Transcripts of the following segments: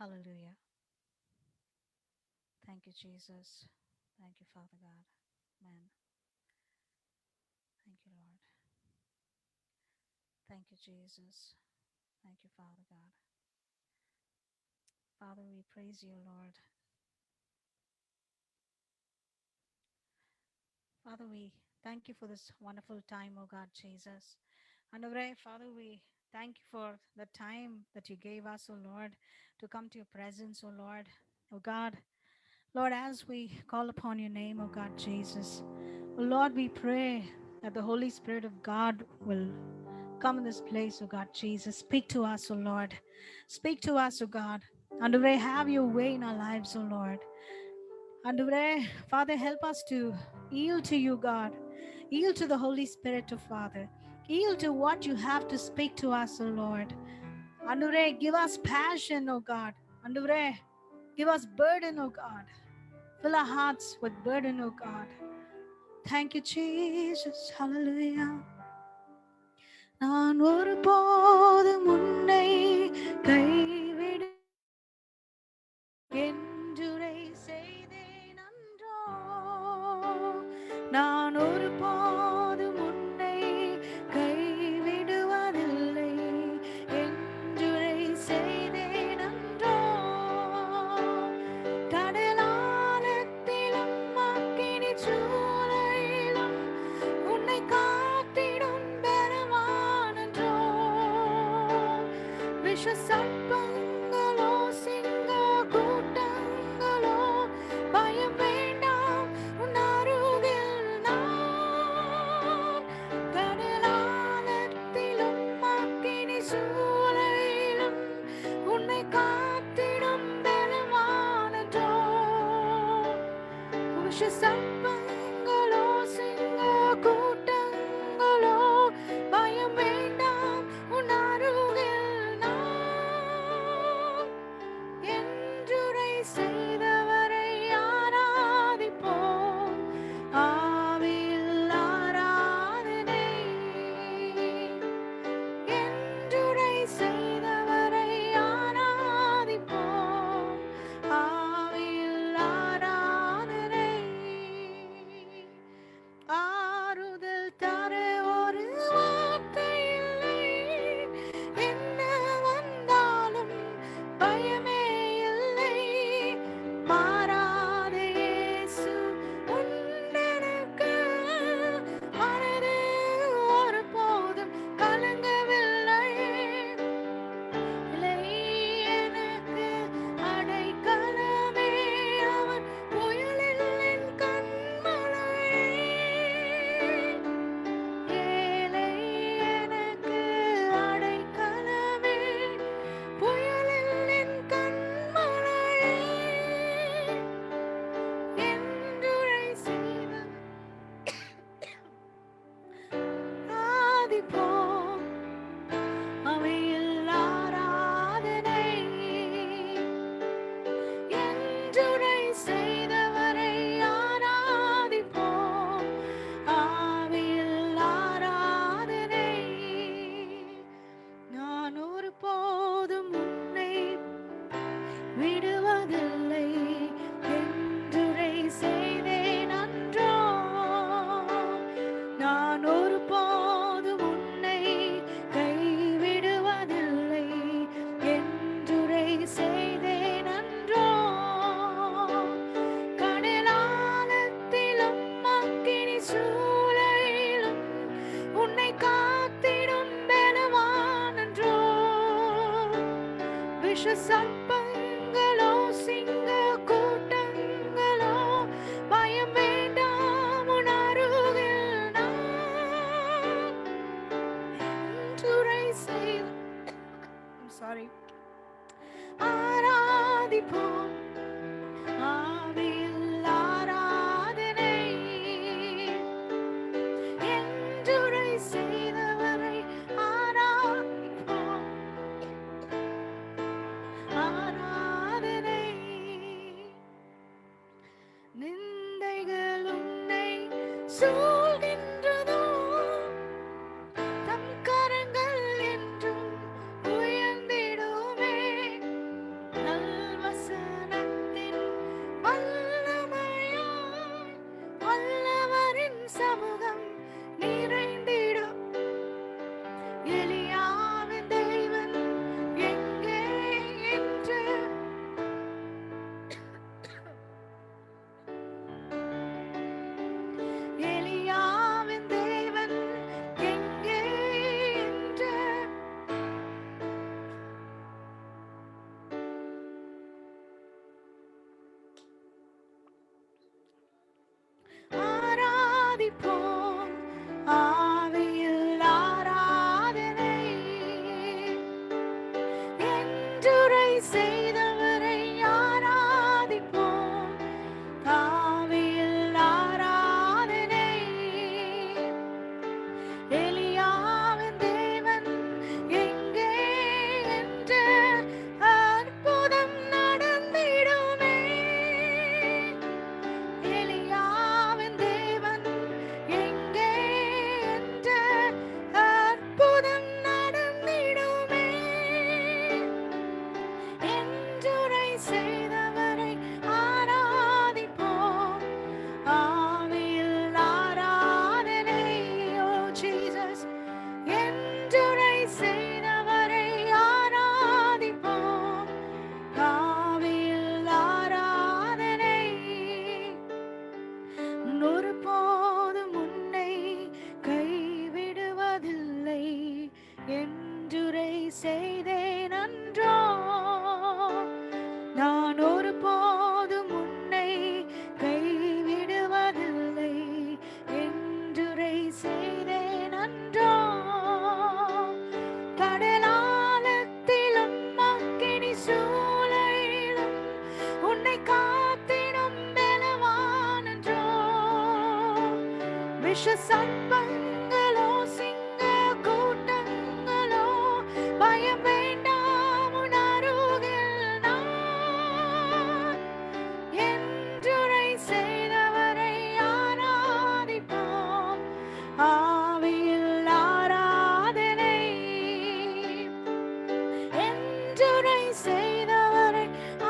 Hallelujah. Thank you, Jesus. Thank you, Father God. Amen. Thank you, Lord. Thank you, Jesus. Thank you, Father God. Father, we praise you, Lord. Father, we thank you for this wonderful time, oh God, Jesus. And Father, we thank you for the time that you gave us, oh Lord, to come to your presence, oh Lord. Oh God, Lord, as we call upon your name, oh God, Jesus, oh Lord, we pray that the Holy Spirit of God will come in this place, oh God, Jesus. Speak to us, oh Lord. Speak to us, oh God. And have your way in our lives, oh Lord. And Father, help us to yield to you, God. Yield to the Holy Spirit, oh Father. Yield to what you have to speak to us, oh Lord. And give us passion, oh God. And give us burden, oh God. Fill our hearts with burden, oh God. Thank you, Jesus. Hallelujah. நான் ஒருபோதும் உன்னை கைவிடு என்றுரை செய்தேன் அன்றோ. நான் ஒருபோதும் உன்னை கைவிடுவதில்லை என்றுரை செய்தேன் அன்றோ. கடலாழத்திலும் அக்கினி சூளையிலும் உன்னை காத்திடும் பெருமானன்றோ. விஷ சர்ப்பங்களோ சிங்க கூட்டங்களோ பயம் வேண்டாம் உன் அருகில் நான். கடலாழத்திலும் அக்கினி சூளையிலும் உன்னை காத்திடும் பெருமானன்றோ. விஷ சர்ப்பங்களோ சிங்க கூட்டங்களோ பயம் வேண்டாம் உன் அருகில் நான். என்றுரை செய்தவரை ஆராதிப்போம். ஆவியில் ஆராதனை. என்றுரை செய்தவரை ஆராதிப்போம். ஆவியில் ஆராதனை. ஆறுதல் தர ஒரு வார்த்தை இல்லை. என்ன வந்தாலும் பயமே இல்லை. மாறாத இயேசு உண்டெனக்கு. மனது ஒருபோதும் கலங்கவில்லை. இல்லை எனக்கு அடைக்கலமே அவர் புயலில் என் கண்மலை. ஏழை எனக்கு அடைக்கலமே புயலில் என் கண்மலை. என்றுரை செய்த ஆதிப்போம். அவையில் ஆராதனை. என்றுரை செய்தவரை ஆராதிப்போம். ஆவியில் ஆராதனை. நான் ஒருபோதும் உன்னை விடுவதில்லை என்றுரை செய்தேன் அன்றோ. நான் ஒருபோதும் உன்னை கைவிடுவதில்லை என்றுரை செய்தேன் அன்றோ. கடலாழத்திலும் அக்கினி சூளையிலும் உன்னை காத்திடும் பெலவானன்றோ. விஷ சர்ப்பங்களோ சிங்க கூட்டங்களோ பயம் வேண்டாம் உன் அருகில் நான். என்றுரை செய்த சாரி ஆராதிப்போம். ஆவியில் ஆராதனை. என்றுரை செய்தவரை ஆராதிப்போம். ஆராதனை. நிந்தைகள் உன்னை சூழ்கின்றதோ. தம் கரங்கள் என்றும் உயர்ந்திடுமே. நல்ல പുരുഷ സർപ്പങ്ങളോ സിംഹ കൂട്ടങ്ങളോ ഭയം വേണ്ടാം ഉണരുകിൽ நான் என்றுரை செய்தவரை ஆராதிப்போம் ஆவியில் ஆராதனை என்றுரை செய்தவரை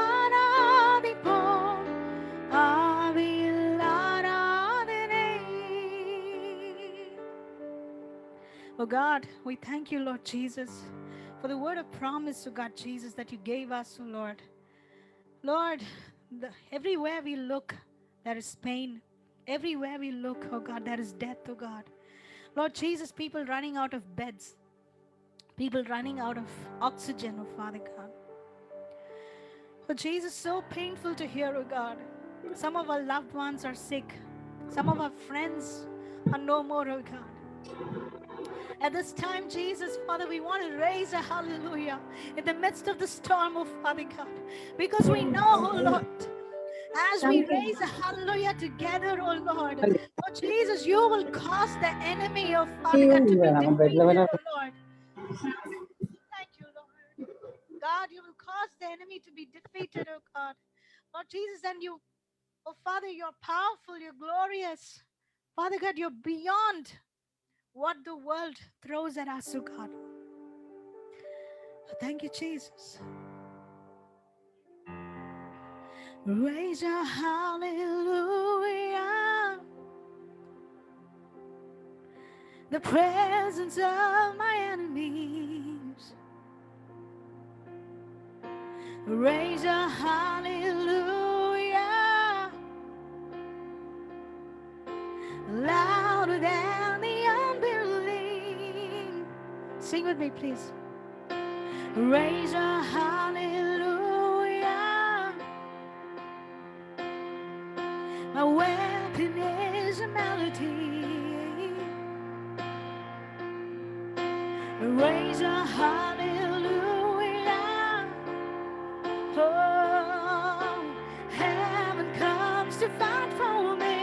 ஆராதிப்போம் ஆவியில் ஆராதனை. Oh God, we thank you, Lord Jesus, for the word of promise, oh God Jesus, that you gave us, oh Lord. Lord, everywhere we look, there is pain. Everywhere we look, oh God, there is death, oh God. Lord Jesus, people running out of beds, people running out of oxygen, oh Father God. Oh Jesus, so painful to hear, oh God. Some of our loved ones are sick. Some of our friends are no more, oh God. At this time, Jesus, Father, we want to raise a hallelujah in the midst of the storm, oh Father God, because we know, oh Lord, as we raise a hallelujah together, oh Lord, oh Jesus, you will cause the enemy, oh Father God, to be defeated, oh Lord. Thank you, Lord. God, you will cause the enemy to be defeated, oh God. Lord Jesus, and you, oh Father, you're powerful, you're glorious. Father God, you're beyond what the world throws at us, oh God. Thank you, Jesus. Raise a hallelujah. The presence of my enemies. Raise a hallelujah. Louder than the unbelieving. Sing with me, please. Raise a hallelujah. My weapon is a melody. Raise a hallelujah. Oh, heaven comes to fight for me.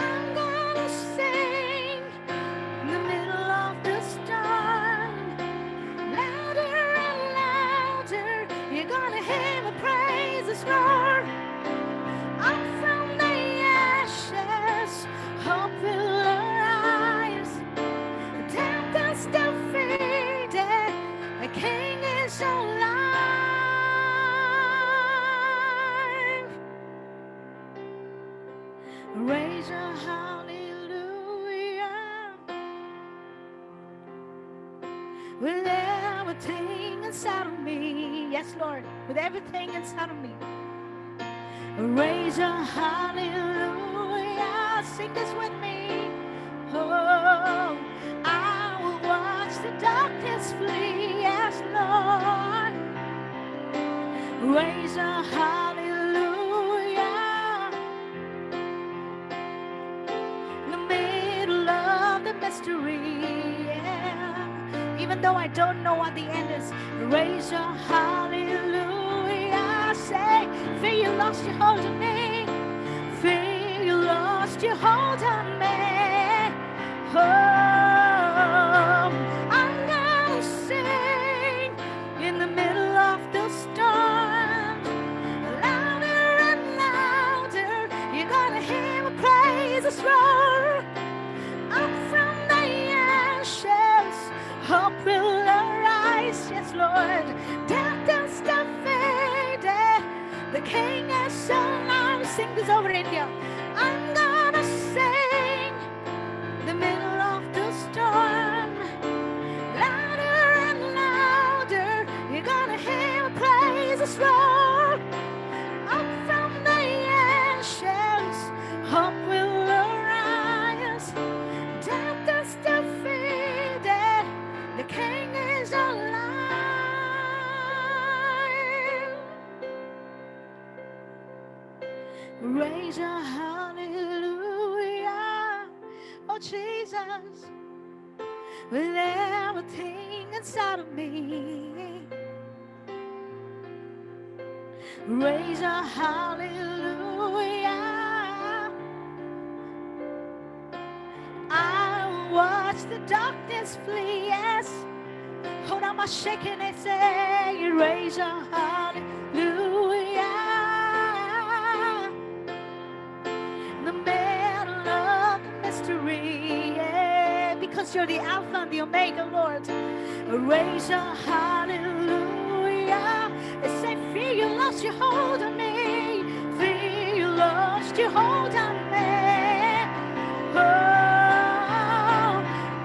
I'm gonna sing in the middle of the storm. Louder and louder, you're gonna hear my praises roar. Up from the ashes, hope will arise. Death is defeated, the King is alive. Raise a hallelujah. With everything inside of me, yes Lord, with everything inside of me. Raise a hallelujah. Sing this with me. Oh, I will watch the darkness flee. Yes, Lord. Raise a hallelujah. In the middle of the mystery, yeah. Even though I don't know what the end is, raise a hallelujah. Say, fear you lost your hold on me. Fear you lost your hold on me. Oh, I'm gonna sing in the middle of the storm. Louder and louder, you're gonna hear my praises roar. Up from the ashes, hope will arise. Yes, Lord. Death is defeated, the King is alive. Sing this over India. I'm gonna sing the middle of the storm. Louder and louder, you're gonna hear my praises roar. Up from the ashes, hope will arise. Death is defeated, the King is alive. Raise a hallelujah. Oh Jesus, with everything inside of me. Raise a hallelujah. watch the darkness flee. Yes. Hold on, my shaking and say, you raise your hallelujah. In the middle of the mystery, yeah, because you're the Alpha and the Omega, Lord. Raise your hallelujah. And say, fear you lost your hold on me. Fear you lost your hold on me. Oh,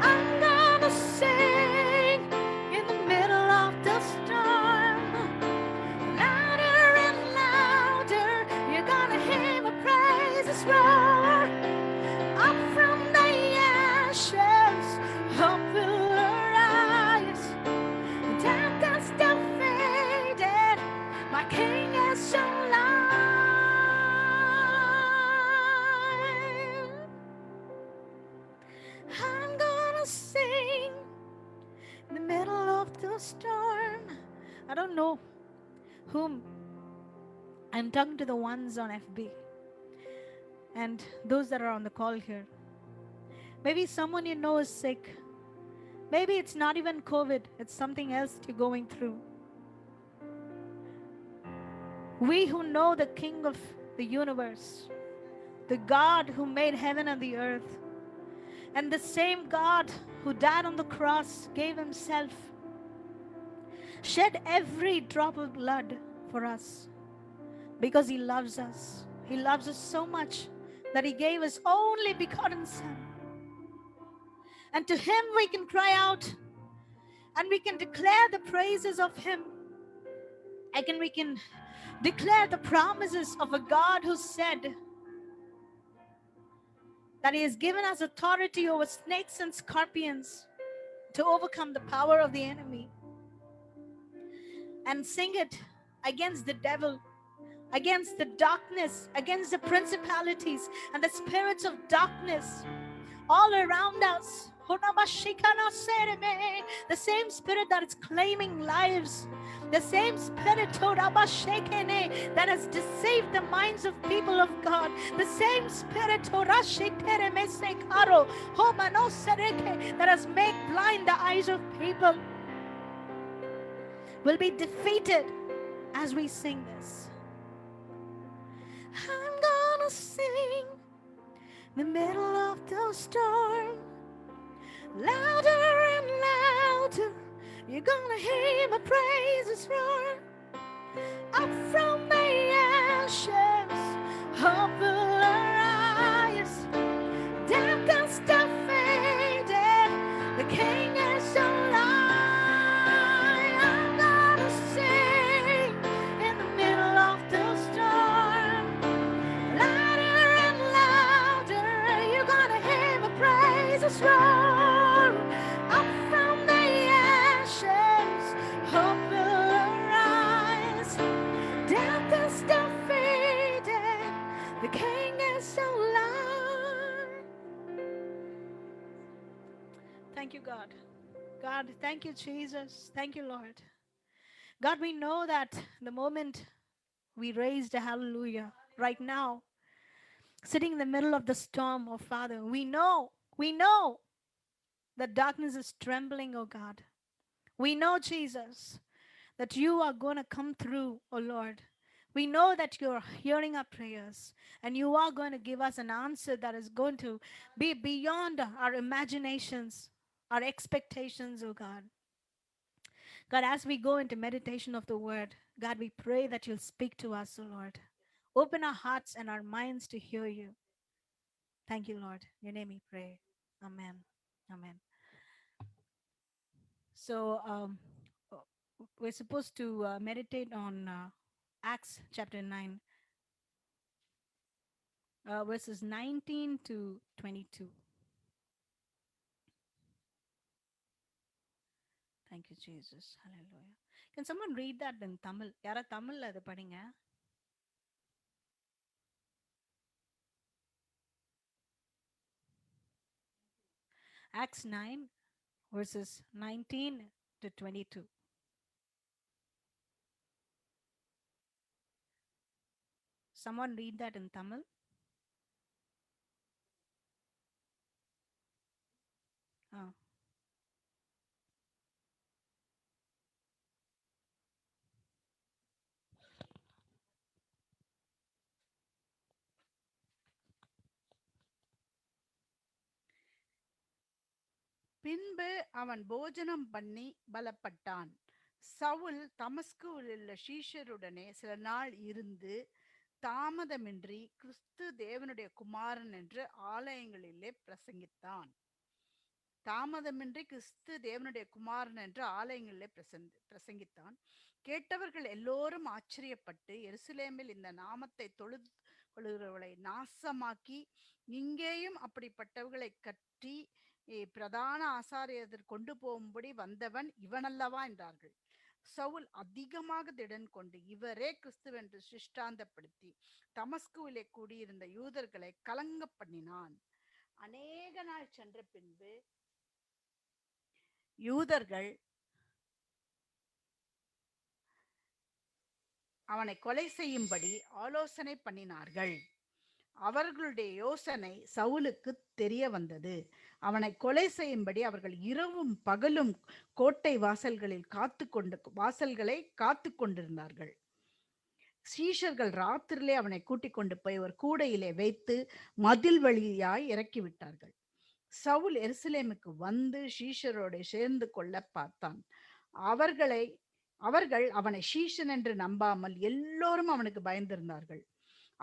I'm gonna sing in the middle of the storm. Louder and louder, you're gonna hear my praises roar. Up from the ashes, hope will arise. Tempest defeated, my King is alive. I'm gonna sing in the middle of the storm. I don't know whom I'm talking to, the ones on FB and those that are on the call here. Maybe someone you know is sick. Maybe it's not even COVID, it's something else you're going through. We who know the King of the universe, the God who made heaven and the earth, and the same God who died on the cross, gave himself, shed every drop of blood for us because he loves us. He loves us so much that he gave his only begotten Son. And to him we can cry out and we can declare the praises of him. We can declare the promises of a God who said that he has given us authority over snakes and scorpions to overcome the power of the enemy. And sing it against the devil, against the darkness, against the principalities and the spirits of darkness all around us. The same spirit that is claiming lives, the same spirit that has deceived the minds of people of God, the same spirit that has made blind the eyes of people will be defeated as we sing this. I'm gonna sing in the middle of the storm. Louder and louder, you're gonna hear my praises roar. Up from the ashes, hope will arise. Death has defeated, the King is alive. I'm gonna sing in the middle of the storm. Louder and louder, you're gonna hear my praises roar. Up from the ashes, hope will arise. Death is defeated, the King is alive. Thank you, God. God, thank you, Jesus. Thank you, Lord. God, we know that the moment we raised a hallelujah right now, sitting in the middle of the storm, oh Father, we know that darkness is trembling, oh God. We know, Jesus, that you are going to come through, oh Lord. We know that you're hearing our prayers and you are going to give us an answer that is going to be beyond our imaginations, our expectations, oh God. God, as we go into meditation of the word, God, we pray that you'll speak to us, oh Lord. Open our hearts and our minds to hear you. Thank you, Lord. In your name we pray. Amen. Amen. So, we're supposed to meditate on Acts chapter 9, verses 19 to 22. Thank you, Jesus. Hallelujah. Can someone read that in Tamil? Yara Tamil அது படிங்க. Acts 9, verses 19 to 22. Someone read that in Tamil? Oh. பின்பு அவன் போஜனம் பண்ணி பலப்பட்டான். சவுல் தமஸ்குவில் உள்ள சீஷருடனே சில நாள் இருந்து தாமதமின்றி கிறிஸ்து தேவனுடைய குமாரன் என்று ஆலயங்களிலே பிரசங்கித்தான். தாமதமின்றி கிறிஸ்து தேவனுடைய குமாரன் என்று ஆலயங்களிலே பிரசங்கித்தான். கேட்டவர்கள் எல்லோரும் ஆச்சரியப்பட்டு, எருசலேமில் இந்த நாமத்தை தொழுது கொள்கிறவர்களை நாசமாக்கி இங்கேயும் அப்படிப்பட்டவர்களை கட்டி பிரதான ஆசாரியர் கொண்டு போகும்படி வந்தவன் இவனல்லவா என்றார்கள். சவுல் அதிகமாக திடன் கொண்டு இவரே கிறிஸ்துவென்று சிஷ்டாந்தப்படுத்தி தமஸ்குவிலே கூடியிருந்த யூதர்களை கலங்க பண்ணினான். அநேக நாள் சென்ற பின்பு யூதர்கள் அவனை கொலை செய்யும்படி ஆலோசனை பண்ணினார்கள். அவர்களுடைய யோசனை சவுலுக்கு தெரிய வந்தது. அவனை கொலை செய்யும்படி அவர்கள் இரவும் பகலும் கோட்டை வாசல்களை காத்து கொண்டிருந்தார்கள். சீஷர்கள் ராத்திரிலே அவனை கூட்டிக் கொண்டு போய் ஒரு கூடையிலே வைத்து மதில் வழியாய் இறக்கிவிட்டார்கள். சவுல் எருசலேமுக்கு வந்து சீஷரோடு சேர்ந்து கொள்ள பார்த்தான். அவர்கள் அவனை சீஷன் என்று நம்பாமல் எல்லோரும் அவனுக்கு பயந்திருந்தார்கள்.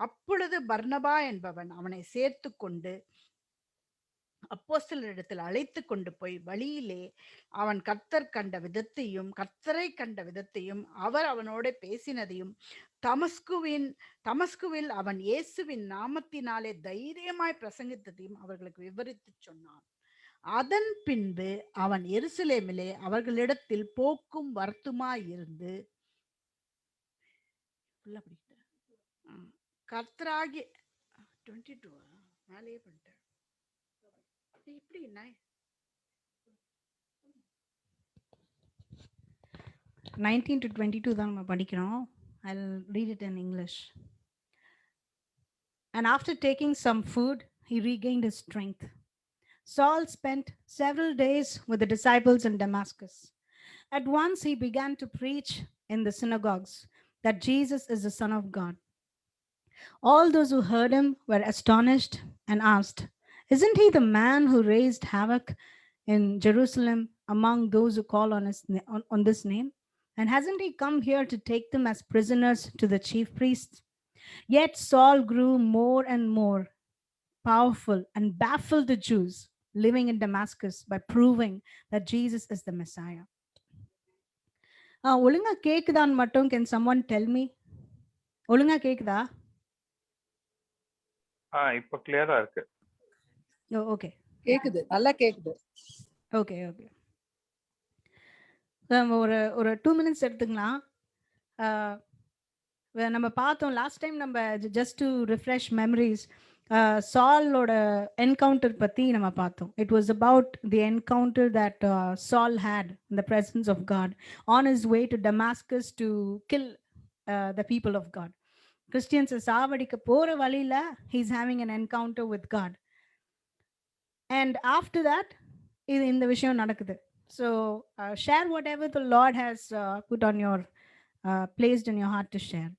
அப்பொழுது பர்னபா என்பவன் அவனை சேர்த்து கொண்டு அப்போஸ்தலரிடத்தில் அழைத்து கொண்டு போய் வழியிலே அவன் கர்த்தரை கண்ட விதத்தையும் அவர் அவனோட பேசினதையும் தமஸ்குவில் அவன் இயேசுவின் நாமத்தினாலே தைரியமாய் பிரசங்கித்ததையும் அவர்களுக்கு விவரித்து சொன்னான். அதன் பின்பு அவன் எருசலேமிலே அவர்களிடத்தில் போக்கும் வருத்தமாயிருந்து கர்த்தராகி 22 மேலேயே பண்ணிட்டேன். இப்படி என்ன 19 to 22 தான் நம்ம படிக்கிறோம். I'll read it in English. And after taking some food, he regained his strength. Saul spent several days with the disciples in Damascus. At once he began to preach in the synagogues that Jesus is the Son of God. All those who heard him were astonished and asked, "Isn't he the man who raised havoc in Jerusalem among those who call on this name? And hasn't he come here to take them as prisoners to the chief priests?" Yet Saul grew more and more powerful and baffled the Jews living in Damascus by proving that Jesus is the Messiah. ஒழுங்கா கேக்குதான் மட்டும், can someone tell me? ஒழுங்கா கேக்குதா? இப்போ கிளியரா இருக்கு. Okay, கேக்குது, நல்லா கேக்குது. Okay okay. ஒரு 2 minutes எடுத்துக்கலாம். நம்ம பார்த்தோம் லாஸ்ட் டைம், நம்ம ஜஸ்ட் டு ரிஃப்ரெஷ் மெமரிஸ், சாலோட என்கவுண்டர் பற்றி நம்ம பார்த்தோம். It was about the encounter that Saul had in the presence of God on his way to Damascus to kill the people of God. கிறிஸ்டியன்ஸை சாவடிக்க போகிற வழியில் he's having an encounter with God. And after that இது இந்த விஷயம் நடக்குது. So share what the Lord has put on your placed in your heart to share.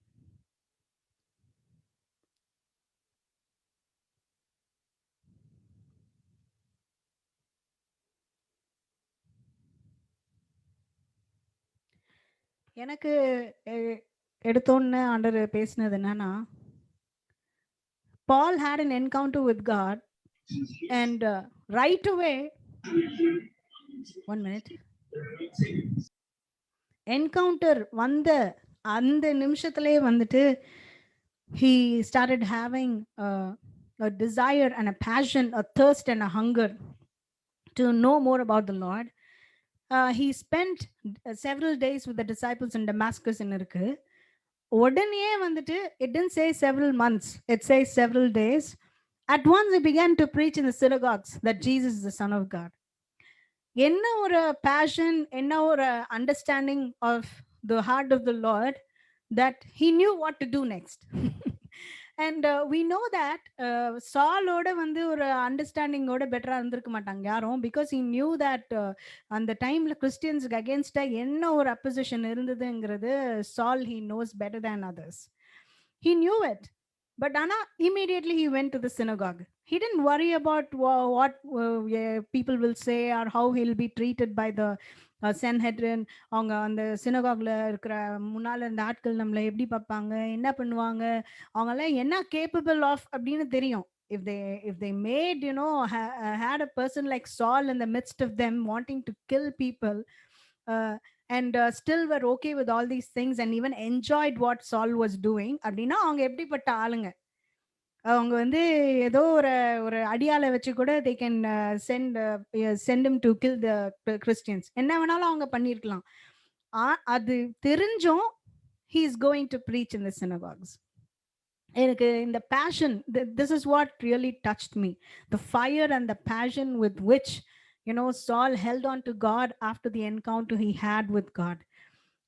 எனக்கு எடுத்தோன்னு ஆண்டவர் பேசினது என்னன்னா, Paul had an encounter with God and right away, 1 minute, encounter வந்த அந்த நிமிஷத்திலே வந்துட்டு he started having a desire and a passion, a thirst and a hunger to know more about the Lord. He spent several days with the disciples in Damascus in இருக்கு. உடனே வந்துட்டு it didn't say several months, it says several days. At once he began to preach in the synagogues that Jesus is the Son of God. என்ன ஒரு passion, என்ன ஒரு understanding of the heart of the lord that he knew what to do next. And we know that சாலோட வந்து ஒரு அண்டர்ஸ்டாண்டிங்கோட பெட்டராக இருந்திருக்க மாட்டாங்க யாரும், பிகாஸ் ஹீ நியூ தட் அந்த டைமில் கிறிஸ்டியன்ஸுக்கு அகேன்ஸ்டாக என்ன ஒரு அப்போசிஷன் இருந்ததுங்கிறது சால் he knows better than others. He new it. But Anna, immediately he went to the synagogue. He didn't worry about what yeah, people will say or how he'll be treated by the Sanhedrin. அவங்க அந்த சினகாக்ல இருக்கிற முன்னால இருந்த ஆட்கள் நம்மளை எப்படி பார்ப்பாங்க, என்ன பண்ணுவாங்க, அவங்கெல்லாம் என்ன கேப்பபிள் ஆஃப் அப்படின்னு தெரியும். If they made, had a person like Saul in the midst of them wanting to kill people, uh, and still were okay with all these things and even enjoyed what Saul was doing, அப்படின்னா அவங்க எப்படிப்பட்ட ஆளுங்க. அவங்க வந்து ஏதோ ஒரு ஒரு அடியாளை வச்சு கூட they can send him to kill the Christians. என்ன வேணாலும் அவங்க பண்ணியிருக்கலாம். அது தெரிஞ்சும் he is going to preach in the synagogues. எனக்கு இந்த passion, this is what really touched me, the fire and the passion with which Saul held on to God after the encounter he had with God.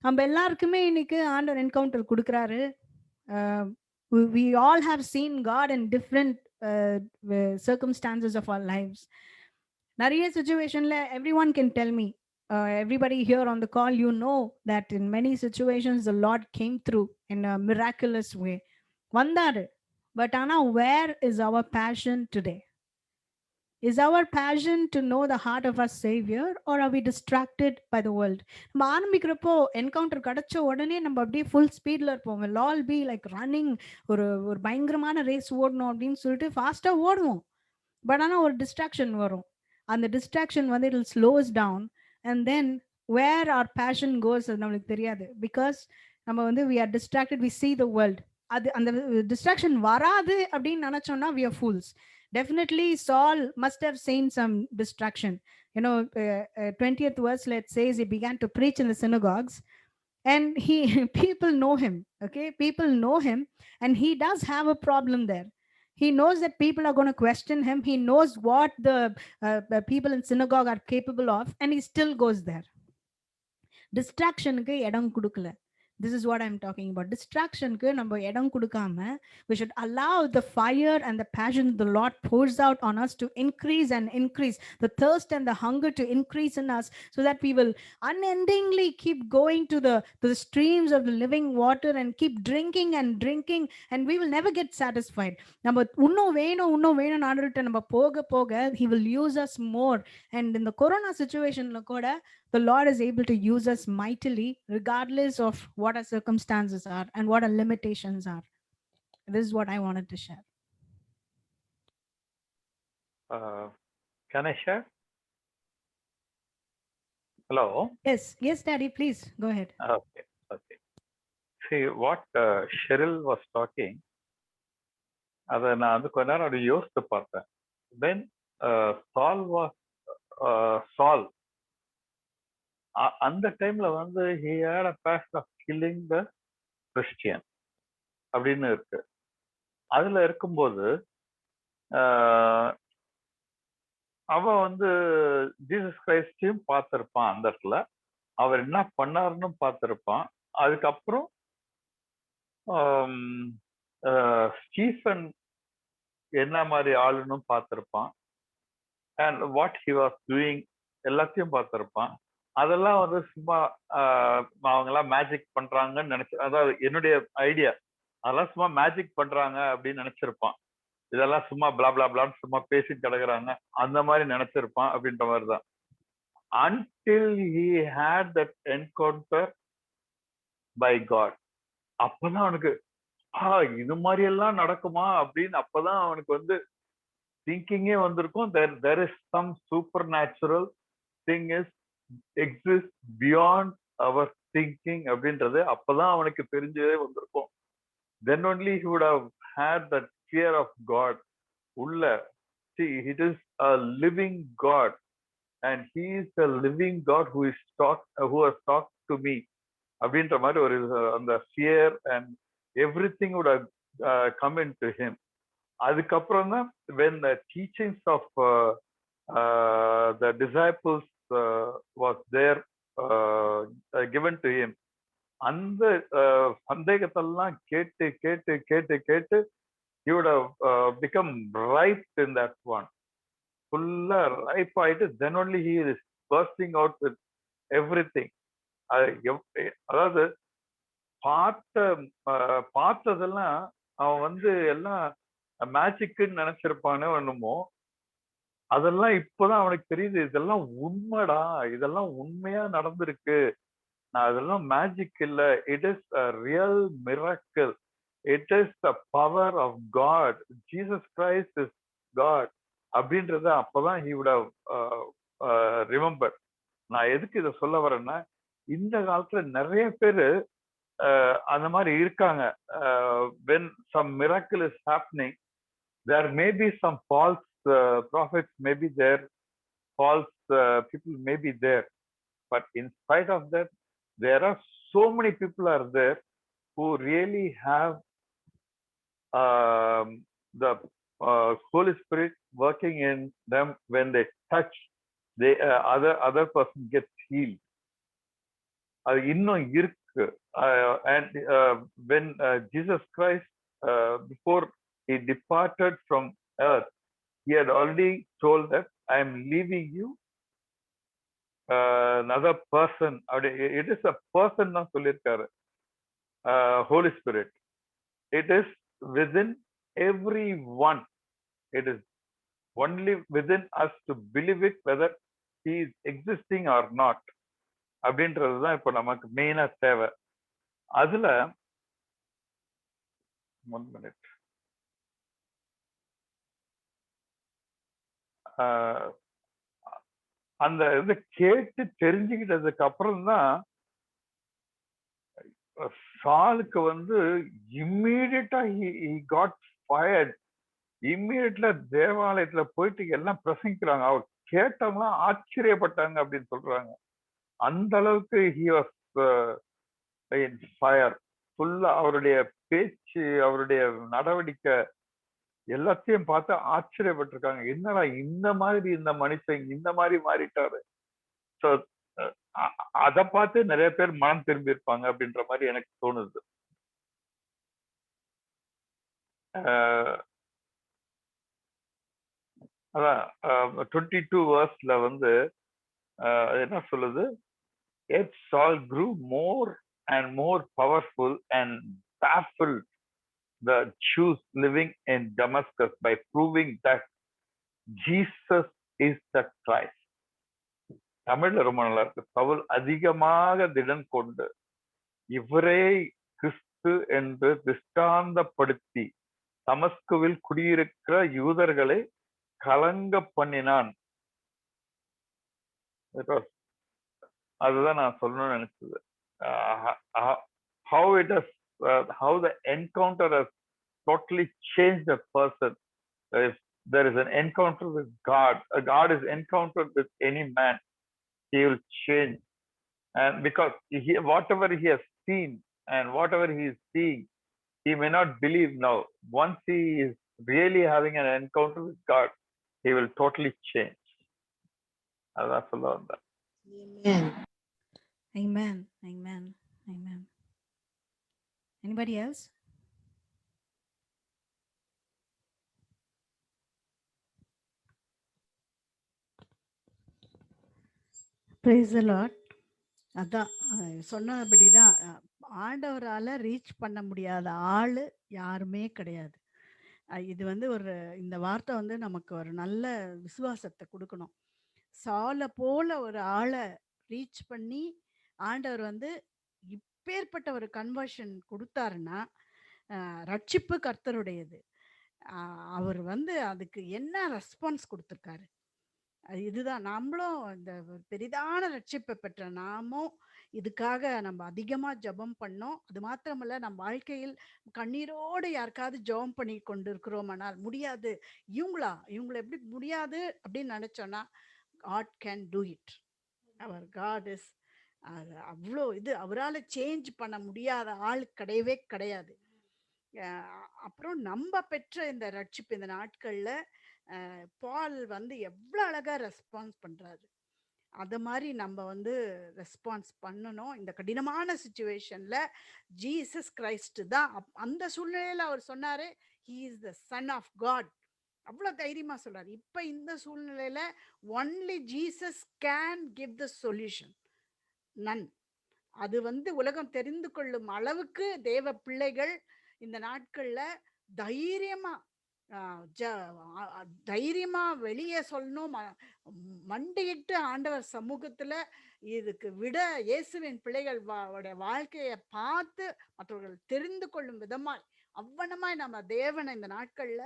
நம்ம எல்லாருக்குமே இன்னைக்கு ஆண்டவர் encounter கொடுக்குறாரு. We all have seen God in different circumstances of our lives. நிறைய situationல everyone can tell me, everybody here on the call, that in many situations the Lord came through in a miraculous way. வந்தாரு. But ஆனா where is our passion today? Is our passion to know the heart of our Savior, or are we distracted by the world? நம்ம ஆரம்பிக்கிறப்போ encounter கிடைச்ச உடனே நம்ம அப்படியே full ஸ்பீட்ல இருப்போம். we'll all be like running, ஒரு ஒரு பயங்கரமான ரேஸ் ஓடணும் அப்படின்னு சொல்லிட்டு ஃபாஸ்டா ஓடுவோம். பட் ஆனால் ஒரு டிஸ்ட்ராக்ஷன் வரும். அந்த டிஸ்ட்ராக்ஷன் வந்து it will slows down, and then where our passion goes அது நம்மளுக்கு தெரியாது. பிகாஸ் நம்ம வந்து we are distracted, we see the world. அது அந்த டிஸ்ட்ராக்ஷன் வராது அப்படின்னு நினைச்சோம்னா we are fools. Definitely Saul must have seen some distraction. 20th verse, let's say, he began to preach in the synagogues, and he people know him. Okay, people know him, and he does have a problem there. He knows that people are going to question him. He knows what the people in synagogue are capable of, and he still goes there. Distraction ku edam kudukala. This is what I'm talking about. Distraction ku நம்ம இடம் கொடுக்காம, we should allow the fire and the passion the Lord pours out on us to increase and increase, the thirst and the hunger to increase in us, so that we will unendingly keep going to the streams of the living water and keep drinking and drinking, and we will never get satisfied. நம்ம இன்னும் வேணும் ஆண்டவர்கிட்ட நம்ம போக போக he will use us more. And in the corona situationல கூட the Lord is able to use us mightily, regardless of what our circumstances are and what our limitations are. This is what I wanted to share. Can I share? Hello? Yes, Daddy, please go ahead. Okay. See, what Cheryl was talking, அதை நான் வந்து கொஞ்ச நேரம் அப்படி யோசித்து பார்த்தேன். When Saul, அந்த டைம்ல வந்து he had a passion of killing the Christian அப்படின்னு இருக்கு. அதுல இருக்கும்போது அவன் வந்து ஜீசஸ் கிரைஸ்டையும் பார்த்திருப்பான், அந்த இடத்துல அவர் என்ன பண்ணாருன்னு பார்த்திருப்பான். அதுக்கப்புறம் ஸ்டீஃபன் என்ன மாதிரி ஆளுன்னு பார்த்திருப்பான், and what he was doing எல்லாத்தையும் பார்த்திருப்பான். அதெல்லாம் வந்து சும்மா அவங்கெல்லாம் மேஜிக் பண்றாங்கன்னு நினைச்சு, அதாவது என்னுடைய ஐடியா, அதெல்லாம் சும்மா மேஜிக் பண்றாங்க அப்படின்னு நினைச்சிருப்பான். இதெல்லாம் சும்மா பிளா பிளா பிளான்னு சும்மா பேசிட்டு கிடக்குறாங்க அந்த மாதிரி நினைச்சிருப்பான் அப்படின்ற மாதிரிதான். Until he had that encounter by God, அப்பதான் அவனுக்கு இது மாதிரி எல்லாம் நடக்குமா அப்படின்னு அப்பதான் அவனுக்கு வந்து திங்கிங்கே வந்திருக்கும். there is some supernatural thing is exist beyond our thinking அப்படின்றது அப்பதான் அவனுக்கு தெரிஞ்சதே வந்திருக்கும். Then only he would have had that fear of God. உள்ள, see, it is a living God, and he is the living God who has talked to me அப்படின்ற மாதிரி ஒரு அந்த fear and everything would have come into him. அதுக்கப்புறம் தான் when the teachings of the disciples was there given to him, அந்த சந்தேகத்தெல்லாம் கேட்டு கேட்டு கேட்டு கேட்டு he would have become ripe in that one. full ripe ஆயிட்டு then only he is bursting out with everything. அதாவது பார்த்ததெல்லாம் அவன் வந்து எல்லாம் மேஜிக்குன்னு நினைச்சிருப்பானோ என்னமோ, அதெல்லாம் இப்பதான் அவனுக்கு தெரியுது, இதெல்லாம் உண்மைடா, இதெல்லாம் உண்மையா நடந்திருக்கு. நான் அதெல்லாம் மேஜிக் இல்ல, it is a real miracle, it is the power of God, Jesus Christ is God அப்படின்றத அப்பதான் he would have ரிமெம்பர். நான் எதுக்கு இதை சொல்ல வரேன்னா, இந்த காலத்துல நிறைய பேரு அந்த மாதிரி இருக்காங்க. when some miracle is happening, there may be some false prophets may be there, false people may be there, but in spite of that, there are so many people are there who really have the Holy Spirit working in them. When they touch, they other person gets healed. அது இன்னும் இருக்கு. And when Jesus Christ, before he departed from earth, he had already told that I am leaving you another person. It is a person தான் சொல்லியிருக்காரு. Holy Spirit, it is within everyone. It is only within us to believe it, whether he is existing or not. அப்படின்றதுதான் இப்ப நமக்கு மெயினா தேவை. அதுல 1 minute. அந்த இதை கேட்டு தெரிஞ்சுக்கிட்டதுக்கு அப்புறம் தான் சாலுக்கு வந்து இம்மீடியட்டா he got fired. இம்மீடியட்ல தேவாலயத்துல போயிட்டு எல்லாம் பிரசங்கிக்கிறாங்க. அவர் கேட்டவங்களாம் ஆச்சரியப்பட்டாங்க அப்படின்னு சொல்றாங்க. அந்த அளவுக்கு he was in fire. ஃபுல்லா அவருடைய பேச்சு, அவருடைய நடவடிக்கை எல்லாத்தையும் பார்த்து ஆச்சரியப்பட்டிருக்காங்க. என்னடா இந்த மாதிரி இந்த மனுஷன் இந்த மாதிரி மாறிட்டாரு. ஸோ அதை பார்த்து நிறைய பேர் மனம் திரும்பி இருப்பாங்க அப்படின்ற மாதிரி எனக்கு தோணுது. அதான் 22 verseல வந்து என்ன சொல்லுது, yet Saul grew more and more powerful and baffled the Jews living in Damascus by proving that Jesus is the Christ. தமிழ்ல ரொம்ப நல்லா இருக்கு. பவுல் அதிகமாக திடன் கொண்டு இவரே கிறிஸ்து என்று திஷ்டாந்தப்படுத்தி தமஸ்குவில் குடியிருக்கிற யூதர்களை கலங்க பண்ணினான். அதுதான் நான் சொல்லணும்னு நினைச்சது. How the encounter has totally changed a person. If there is an encounter with God, God is encountered with any man, he will change. And because whatever he has seen and whatever he is seeing, he may not believe now. Once he is really having an encounter with God, he will totally change. அதான் சொல்ல வந்தேன். Amen. Amen. Amen. Anybody else? Praise the Lord. அதான் சொன்னபடிதான், ஆண்டவரால reach பண்ண முடியாத ஆளு யாருமே கிடையாது. இது வந்து இந்த வார்த்தை வந்து நமக்கு ஒரு நல்ல விசுவாசத்தை கொடுக்கணும். சால போல ஒரு ஆளை ரீச் பண்ணி ஆண்டவர் வந்து இப்பேற்பட்ட ஒரு கன்வர்ஷன் கொடுத்தாருன்னா, ரட்சிப்பு கர்த்தருடையது. அவர் வந்து அதுக்கு என்ன ரெஸ்பான்ஸ் கொடுத்துருக்காரு. இதுதான் நம்மளும் இந்த பெரிதான ரட்சிப்பை பெற்ற நாமும் இதுக்காக நம்ம அதிகமா ஜெபம் பண்ணோம். அது மாத்திரமல்ல, நம் வாழ்க்கையில் கண்ணீரோடு யாருக்காவது ஜெபம் பண்ணி கொண்டு இருக்கிறோமானால், முடியாது இவங்களை எப்படி முடியாது அப்படின்னு நினைச்சோன்னா, God can do it. Our God is அவ்வளோ அவரால் சேஞ்ச் பண்ண முடியாத ஆள் கிடையவே கிடையாது. அப்புறம் நம்ம பெற்ற இந்த ரட்சிப்பு இந்த நாட்கள்ல பால் வந்து எவ்வளவு அழகா ரெஸ்பான்ஸ் பண்றாரு. அது மாதிரி நம்ம வந்து ரெஸ்பான்ஸ் பண்ணணும். இந்த கடினமான சிச்சுவேஷன்ல ஜீசஸ் கிரைஸ்ட் தான் அந்த சூழ்நிலையில அவர் சொன்னாரு, he is the son of God. அவ்வளவு தைரியமா சொல்றாரு. இப்ப இந்த சூழ்நிலையில only Jesus can give the solution. நன் அது வந்து உலகம் தெரிந்து கொள்ளும் அளவுக்கு தேவ பிள்ளைகள் இந்த நாட்கள்ல தைரியமா தைரியமா வெளியே சொல்லணும். மண்டியிட்டு ஆண்டவர் சமூகத்துல இதுக்கு விட இயேசுவின் பிள்ளைகள் வாழ்க்கையை பார்த்து மற்றவர்கள் தெரிந்து கொள்ளும் விதமாய் அவ்வனமாய் நம்ம தேவனை இந்த நாட்கள்ல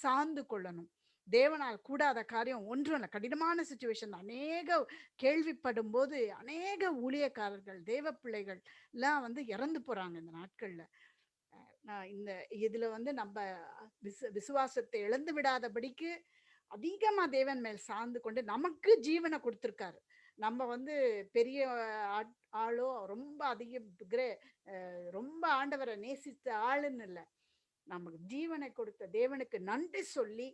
சார்ந்து கொள்ளணும். தேவனால் கூடாத காரியம் ஒன்றும் இல்லை. கடினமான சுச்சுவேஷன் அநேக கேள்விப்படும் போது அநேக ஊழியக்காரர்கள் தேவ பிள்ளைகள் எல்லாம் இறந்து போறாங்க இந்த நாட்கள்ல. இந்த இதுல நம்ம விசுவாசத்தை இழந்து விடாதபடிக்கு அதிகமா தேவன் மேல் சார்ந்து கொண்டு நமக்கு ஜீவனை கொடுத்திருக்காரு. நம்ம பெரிய ஆளோ ரொம்ப ரொம்ப ஆண்டவரை நேசித்த ஆளுன்னு இல்லை. நமக்கு ஜீவனை கொடுத்த தேவனுக்கு நன்றி சொல்லி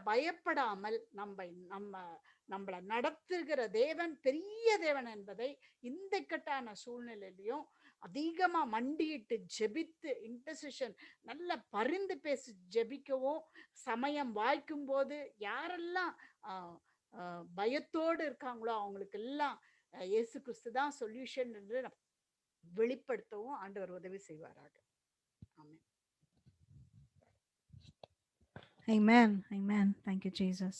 பயப்படாமல் நம்மளை நடத்துகிற தேவன் பெரிய தேவன் என்பதை இந்த கட்டான சூழ்நிலையிலையும் அதிகமா மண்டியிட்டு ஜெபித்து இன்டர்செஷன் நல்ல பரிந்து பேசி ஜெபிக்கவும், சமயம் வாய்க்கும் போது யாரெல்லாம் பயத்தோடு இருக்காங்களோ அவங்களுக்கு எல்லாம் இயேசு கிறிஸ்து தான் சொல்யூஷன் என்று வெளிப்படுத்தவும் ஆண்டவர் உதவி செய்வாராக. ஆமென். Amen. Amen. Thank you, Jesus.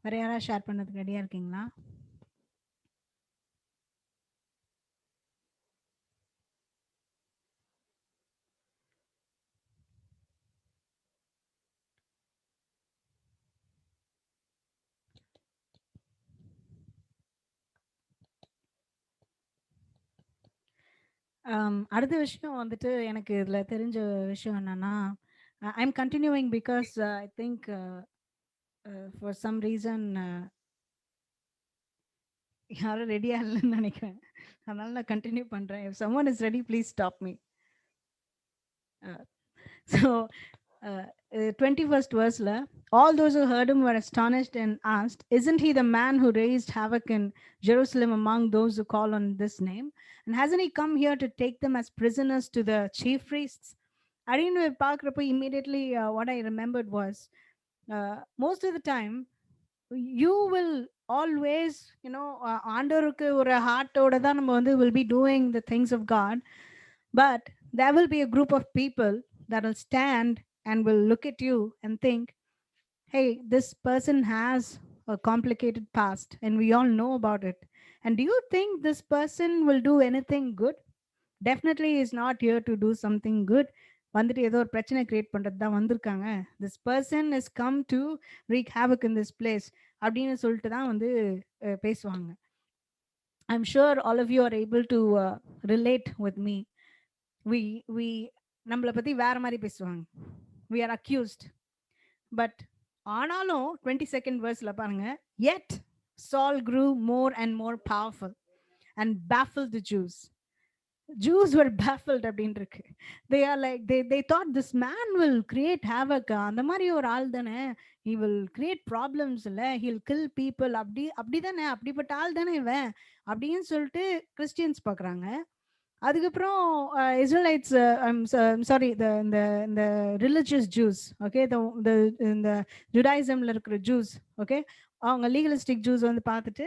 வேற யாராவது ஷேர் பண்ணதுக்கு ரெடியா இருக்கீங்களா? அடுத்த விஷயம் எனக்கு இதுல தெரிஞ்ச விஷயம் என்னன்னா, I'm continuing because I think for some reason யாரும் ரெடியா இல்லைன்னு நினைக்கிறேன். அதனால நான் கண்டினியூ பண்றேன். If someone is ready, please stop me. So 21st verse la, all those who heard him were astonished and asked, isn't he the man who raised havoc in Jerusalem among those who call on this name? And hasn't he come here to take them as prisoners to the chief priests? I didn't park immediately. What I remembered was most of the time you will always, ஆண்டவருக்கு ஒரு ஹார்ட்டோட தான் நம்ம will be doing the things of God, but there will be a group of people that will stand and will look at you and think, hey, this person has a complicated past and we all know about it. And do you think this person will do anything good? Definitely is not here to do something good. வந்துட்டு ஏதோ ஒரு பிரச்சனை create பண்றது தான் வந்திருக்காங்க. This person has come to wreak havoc in this place அப்படின்னு சொல்லிட்டு தான் பேசுவாங்க. I'm sure all of you are able to relate with me. We நம்மளை பத்தி வேற மாதிரி பேசுவாங்க. We are accused. But ஆனாலும் 22nd verseல பாருங்க, yet Saul grew more and more powerful and baffled the Jews. Jews were baffled அப்படின்னு இருக்கு. They are like they thought this man will create havoc. அந்த மாதிரி ஒரு ஆள் தானே, he will create problems இல்ல, he'll kill people. அப்படிதானே, அப்படிப்பட்ட ஆள் தானே இவன் அப்படின்னு சொல்லிட்டு கிறிஸ்டியன்ஸ் பார்க்குறாங்க. அதுக்கப்புறம் இஸ்ரேலைட்ஸ், சாரி, இந்த ரிலிஜியஸ் ஜூஸ், ஓகே, இந்த ஜுடாயிசம்ல இருக்கிற ஜூஸ், ஓகே, அவங்க லீகலிஸ்டிக் ஜூஸ் பார்த்துட்டு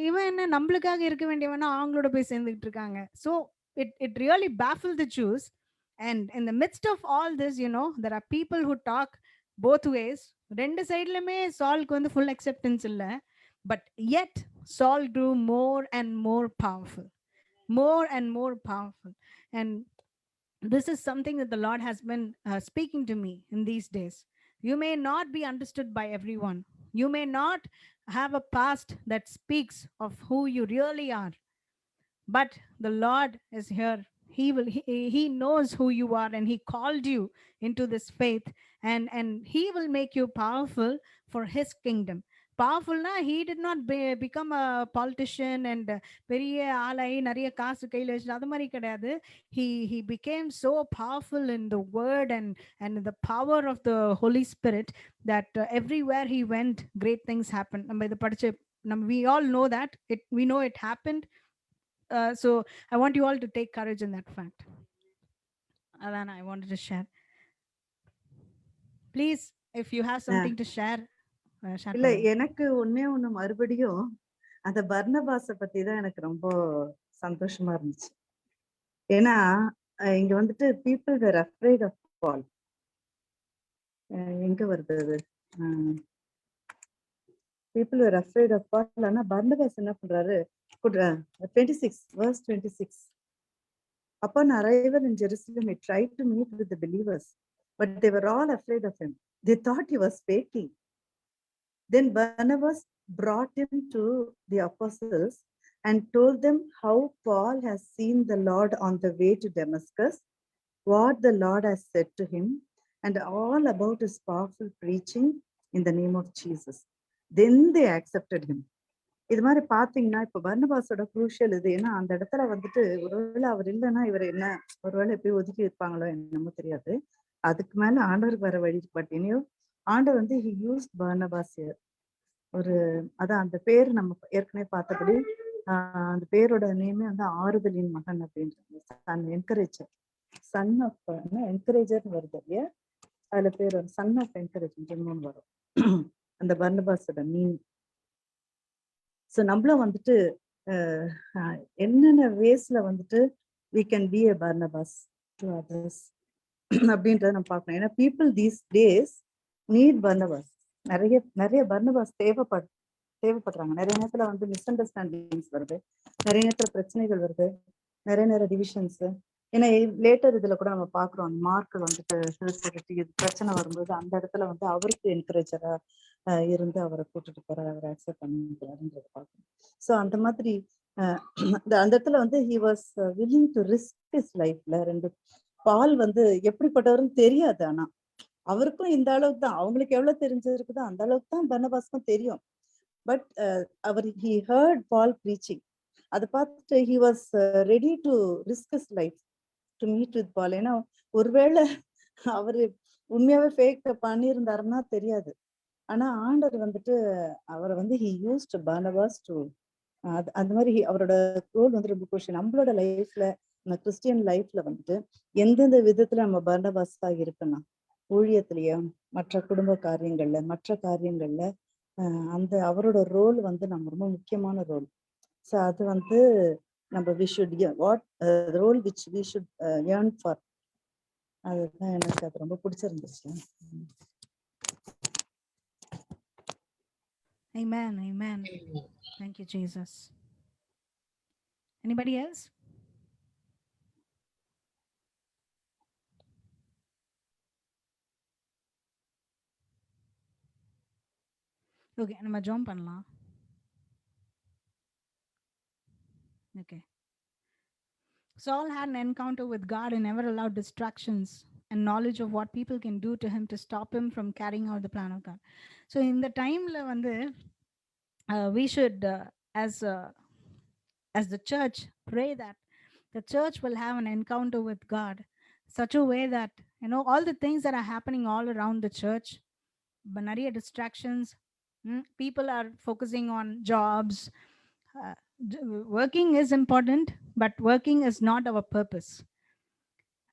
இவன் என்ன நம்மளுக்காக இருக்க வேண்டியவனா அவங்களோட போய் சேர்ந்துக்கிட்டு இருக்காங்க. So it really baffled the Jews. And in the midst of all this, there are people who talk both ways. ரெண்டு சைட்லயுமே சால்க்கு full acceptance இல்லை. But yet Saul grew more and more powerful. More and more powerful. And this is something that the Lord has been speaking to me in these days. You may not be understood by everyone. You may not have a past that speaks of who you really are. But the Lord is here. He knows who you are, and he called you into this faith, and he will make you powerful for his kingdom. Powerful na, he did not become a politician and பெரிய ஆளாயி நிறைய காசு கையில் வச்சு அது மாதிரி கிடையாது. He became so powerful in the word and the power of the Holy Spirit that everywhere he went, great things happened. நம்ம இதை படிச்சு we all know that we know it happened. So I want you all to take courage in that fact. Adana, I wanted to share. Please, if you have something to share. இல்ல, எனக்கு ஒண்ணு மறுபடியும் அந்த பர்னபாஸ பத்தி தான் எனக்கு ரொம்ப சந்தோஷமா இருந்துச்சு. ஏன்னா இங்க வந்துட்டு people were afraid of Paul. எங்க வருது அது? people were afraid of Paul. ஆனா பர்னபாஸ் என்ன பண்றாரு? 26 verse 26. Upon arrival in Jerusalem, he tried to meet with the believers, but they were all afraid of him. They thought he was faking. Then Barnabas brought him to the apostles and told them how Paul has seen the Lord on the way to Damascus, what the Lord has said to him, and all about his powerful preaching in the name of Jesus. Then they accepted him. இது மாதிரி பாத்தீங்கன்னா இப்ப பர்னபாஸோட crucial இது. ஏன்னா அந்த இடத்துல வந்துட்டு ஒருவேளை அவர் இல்லைன்னா இவர் என்ன ஒருவேளை எப்படி ஒதுக்கி இருப்பாங்களோ என்னமோ தெரியாது. அதுக்கு மேல ஆண்டவருக்கு வர வழி. பட் இனியோ ஆண்டவர் வந்து he used Barnabas here. ஒரு அதான் அந்த பேர் நம்ம ஏற்கனவே பார்த்தபடி அந்த பேரோட நேமே வந்து ஆறுதலின் மகன் அப்படின்றது. சன் என்கரேஜர், சன் ஆஃப் என்கரேஜர்னு வருது இல்லையா, அதுல பேர் வந்து சன் ஆஃப் என்கரேஜ்மெண்ட் வரும் அந்த பர்னபாஸோட மீன். ஸோ நம்மளும் வந்துட்டு என்னென்ன வேஸ்ல வந்துட்டு we can be a Barnabas to others அப்படின்றத நம்ம பார்க்கணும். ஏன்னா people these days need Barnabas. நிறைய பர்னபாஸ் தேவைப்படுறாங்க. நிறைய நேரத்துல வந்து மிஸ் அண்டர்ஸ்டாண்டிங்ஸ் வருது, நிறைய நேரத்துல பிரச்சனைகள் வருது, நிறைய நேரம் டிவிஷன்ஸ். ஏன்னா லேட்டர் இதுல கூட நம்ம பாக்குறோம் மார்க் வந்துட்டு பிரச்சனை வரும்போது அந்த இடத்துல வந்து அவருக்கு என்கரேஜரா இருந்து அவரை கூட்டிட்டு போறாரு, அவரை அக்செப்ட் பண்ணிக்கிறாருன்றத பார்க்கணும். ஸோ அந்த மாதிரி அந்த இடத்துல வந்து he was willing to risk his lifeல. ரெண்டு பால் வந்து எப்படிப்பட்டவருன்னு தெரியாது, ஆனா அவருக்கும் இந்த அளவுக்கு தான், அவங்களுக்கு எவ்வளவு தெரிஞ்சிருக்குதோ அந்த அளவுக்கு தான் பர்னபாஸ்க்கும் தெரியும். பட் அவர் he heard Paul preaching. அதை பார்த்துட்டு he was ready to risk his life to meet with Paul. ஏன்னா ஒருவேளை அவரு உண்மையாவே ஃபேக் பண்ணியிருந்தாருன்னா தெரியாது. ஆனா ஆண்டவர் வந்துட்டு அவரை வந்து he used Barnabas to அந்த மாதிரி அவரோட ரோல் வந்து ரொம்ப குஷன். நம்மளோட லைஃப்ல நம்ம கிறிஸ்டியன் லைஃப்ல வந்துட்டு எந்தெந்த விதத்துல நம்ம பர்னபாஸா இருக்குன்னா, ஊழியத்திலயும் மற்ற குடும்ப காரியங்கள்ல மற்ற காரியங்கள்ல அந்த அவரோட ரோல் வந்து நம்ம ரொம்ப முக்கியமான ரோல். ஸோ அது வந்து நம்ம we should what role which we should yearn for. அதுதான் எனக்கு அது ரொம்ப பிடிச்சிருந்துச்சு. Amen. Amen. Thank you, Jesus. Anybody else? Okay, நம்ம ஜம்ப் பண்ணலாம். Okay. Saul had an encounter with God and never allowed distractions and knowledge of what people can do to him to stop him from carrying out the plan of God. So in the time வந்து we should as the church pray that the church will have an encounter with God such a way that all the things that are happening all around the church, நிறைய distractions, people are focusing on jobs. Working is important, but working is not our purpose,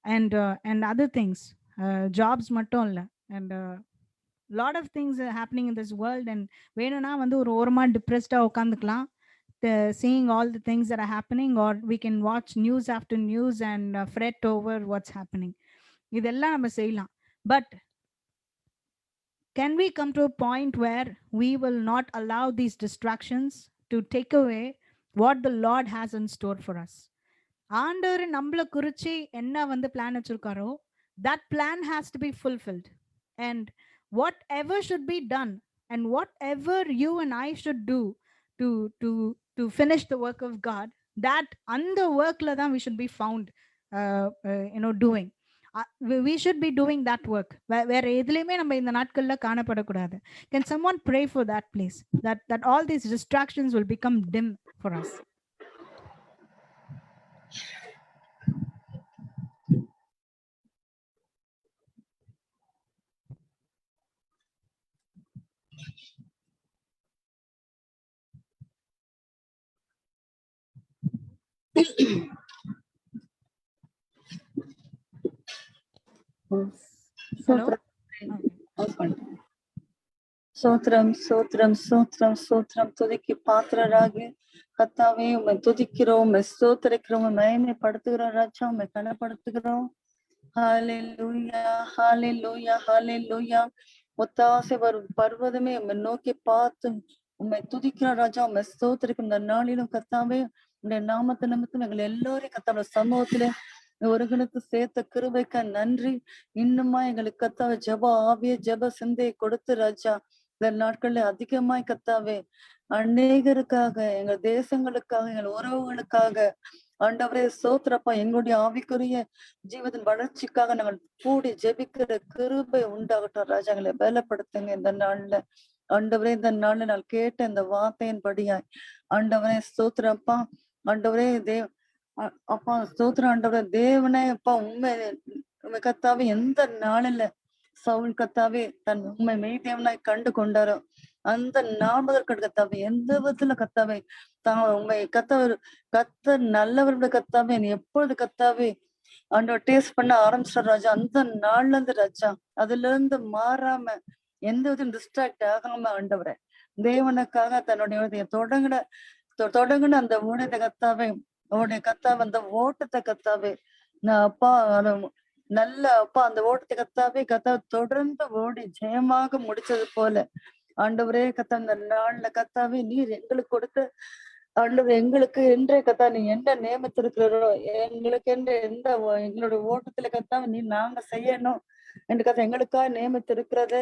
and other things, jobs மட்டும் இல்ல, and lot of things are happening in this world, and வேணும்னா வந்து ஒரு ஓரமா டிப்ரெஸ்டா உட்காந்துக்கலாம் seeing all the things that are happening, or we can watch news after news and fret over what's happening. இதெல்லாம் நம்ம செய்யலாம். But can we come to a point where we will not allow these distractions to take away what the Lord has in store for us? ஆண்டவர் நம்மளை குறிச்சு என்ன வந்து plan வச்சிருக்காரோ that plan has to be fulfilled, and whatever should be done and whatever you and I should do to finish the work of God, that அந்த workல தான் we should be found doing. We should be doing that work. வேற எதுலயுமே நம்ம இந்த நாட்கள்ல காணப்படக்கூடாது. Can someone pray for that, please? That all these distractions will become dim for us. சோத்ரம் சோத்ரம் சோத்ரம் சோத்ரம் துதிக்கு பாத்திரராகி கத்தாவே உண்மை துதிக்கிறோம், உண்மை ஸ்தோத்திரிக்கிறோம், உண்மை மகிமைப்படுத்துகிறோம் ராஜா, உண்மை கனப்படுத்துகிறோம். ஹalleluya ஹalleluya ஹalleluya. ஒத்தாசை வரும் பர்வதமே உம்மை நோக்கி பார்த்து உண்மை துதிக்கிறோம் ராஜா, உண்மை ஸ்தோத்திரிக்கும். இந்த நாளிலும் கத்தாவே உடைய நாமத்தை நிமித்தம் எங்கள் எல்லோரையும் கத்தாவே சமூகத்திலே ஒருங்கிணைத்து சேர்த்த கிருபைக்கு நன்றி. இன்னுமா எங்களுக்கு கத்தாவே ஜெப ஆவிய ஜெப சிந்தையை கொடுத்து ராஜா, இந்த நாட்கள்ல அதிகமாய் கத்தாவே அநேகருக்காக, எங்கள் தேசங்களுக்காக, எங்கள் உறவுகளுக்காக ஆண்டவரே சோத்திரப்பா, எங்களுடைய ஆவிக்குரிய ஜீவத்தின் வளர்ச்சிக்காக நாங்கள் கூடி ஜெபிக்கிற கிருபை உண்டாகட்டும் ராஜா. எங்களை பலப்படுத்துங்க இந்த நாள்ல ஆண்டவரே. இந்த நாள்ல நான் கேட்ட இந்த வார்த்தையின் படியாய் ஆண்டவரே ஸ்தோத்திரப்பா. ஆண்டவரே அப்பா ஸ்தோத்திரம் ஆண்டவரே. தேவனே அப்பா உண்மை கத்தாவே எந்த நாளில சவுல் கத்தாவே தன் உண்மை மெய் தேவனாய் கண்டு கொண்டாரோ அந்த நாமதற்கு கத்தாவே எந்த விதத்துல கத்தாவே தான் உண்மை கத்த நல்லவருடைய கத்தாவே நீ எப்பொழுது கத்தாவே ஆண்டவர் டேஸ்ட் பண்ண ஆரம்பிச்சார் ராஜா, அந்த நாள்ல இருந்து ராஜா அதுல இருந்து மாறாம எந்த விதம் டிஸ்ட்ராக்ட் ஆகாம ஆண்டவரை தேவனுக்காக தன்னுடைய தொடங்கின அந்த ஊழியத்தை கத்தாவே அவருடைய கத்தாவே அந்த ஓட்டத்தை கத்தாவே நான் அப்பா நல்ல அப்பா அந்த ஓட்டத்தை கத்தாவே தொடர்ந்து ஓடி ஜெயமாக முடிச்சது போல ஆண்டவரே கத்தா இந்த நாள்ல கத்தாவே நீர் எங்களுக்கு கொடுத்த ஆண்டவர் எங்களுக்கு என்றே கத்தா நீ என்ன நியமித்திருக்கிறோ எங்களுக்கு என்று எந்த எங்களுடைய ஓட்டத்துல கத்தாவே நீ நாங்க செய்யணும் என்று கத்தா எங்களுக்காக நியமித்திருக்கிறத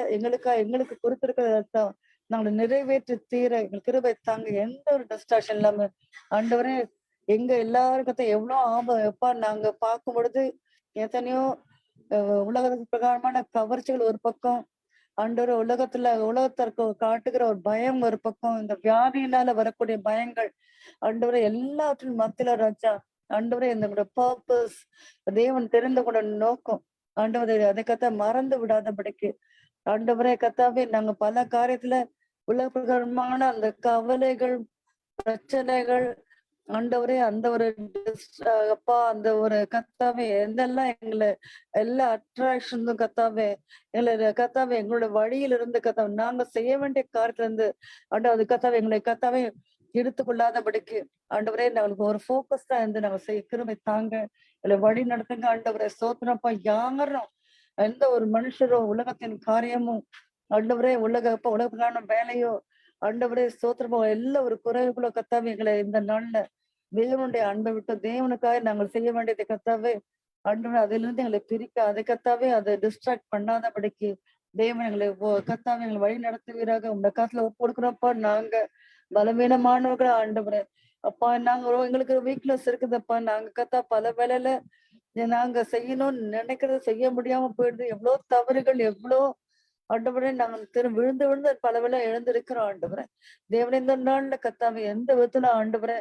எங்களுக்கு கொடுத்திருக்கிறத நாங்கள் நிறைவேற்றி தீர எங்களுக்கு கிருபை தாங்க. எந்த ஒரு டிஸ்ட்ராக்ஷன் இல்லாம ஆண்டவரே எங்க எல்லாரும் கத்தா எவ்வளவு ஆபம் எப்பா நாங்க பார்க்கும் பொழுது எத்தனையோ உலகத்துக்கு பிரகாரமான கவர்ச்சிகள் ஒரு பக்கம், ஆண்டவர் உலகத்திற்கு காட்டுகிற ஒரு பயம் ஒரு பக்கம், இந்த வியாதியினால வரக்கூடிய பயங்கள் ஆண்டவரை எல்லாற்றின் மத்தியில ராஜா ஆண்டவரை இந்த பர்பஸ் தேவன் தெரிந்து கொண்ட நோக்கம் ஆண்டவரை அதை கத்தா மறந்து விடாதபடிக்கு ஆண்டவரே கத்தாவே நாங்க பல காரியத்துல உலக பிரகாரமான அந்த கவலைகள் பிரச்சனைகள் ஆண்டவரே அந்த ஒரு அப்பா அந்த ஒரு கத்தாவே எந்தெல்லாம் எங்களை எல்லா அட்ராக்ஷனும் கத்தாவே கத்தாவே எங்களோட வழியில இருந்து கத்தாவே நாங்க செய்ய வேண்டிய காரியத்துல இருந்து ஆண்டவர் கத்தாவே எங்களை கத்தாவே எடுத்துக்கொள்ளாதபடிக்கு ஆண்டவரே நாங்களுக்கு ஒரு போக்கஸ் தான் இருந்து நாங்க செய்ய கிருபை தாங்க எங்களை வழி நடத்துங்க ஆண்டவரே சோத்திரப்பா. யாரும் எந்த ஒரு மனுஷரோ உலகத்தின் காரியமும் ஆண்டவரே உலகத்துக்கான வேலையோ ஆண்டவரே சோத்திரப்பா எல்லா ஒரு குறைவுகளோ கத்தாவே எங்களை இந்த நாள்ல தேவனுடைய அன்பை விட்டு தேவனுக்காக நாங்கள் செய்ய வேண்டியதை கத்தாவே ஆண்டவர் அதுல இருந்து எங்களை பிரிக்க அதை கத்தாவே அதை டிஸ்ட்ராக்ட் பண்ணாதபடிக்கு தேவன் எங்களை கத்தாவே எங்களை வழி நடத்துவீராக உங்க காசுல ஒப்பு கொடுக்குறோம்ப்பா. நாங்க பலவீனமானவர்களா ஆண்டவரே அப்பா நாங்க எங்களுக்கு வீக்னஸ் இருக்குதுப்பா. நாங்க கத்தா பல வேலையில நாங்க செய்யணும்னு நினைக்கிறத செய்ய முடியாம போயிடுது. எவ்வளவு தவறுகள் எவ்வளோ ஆண்டவரே நாங்க விழுந்து பல வேலை இழந்திருக்கிறோம் ஆண்டவரே. தேவனே இந்த நாள்ல கத்தாவே எந்த விதத்துல ஆண்டவரே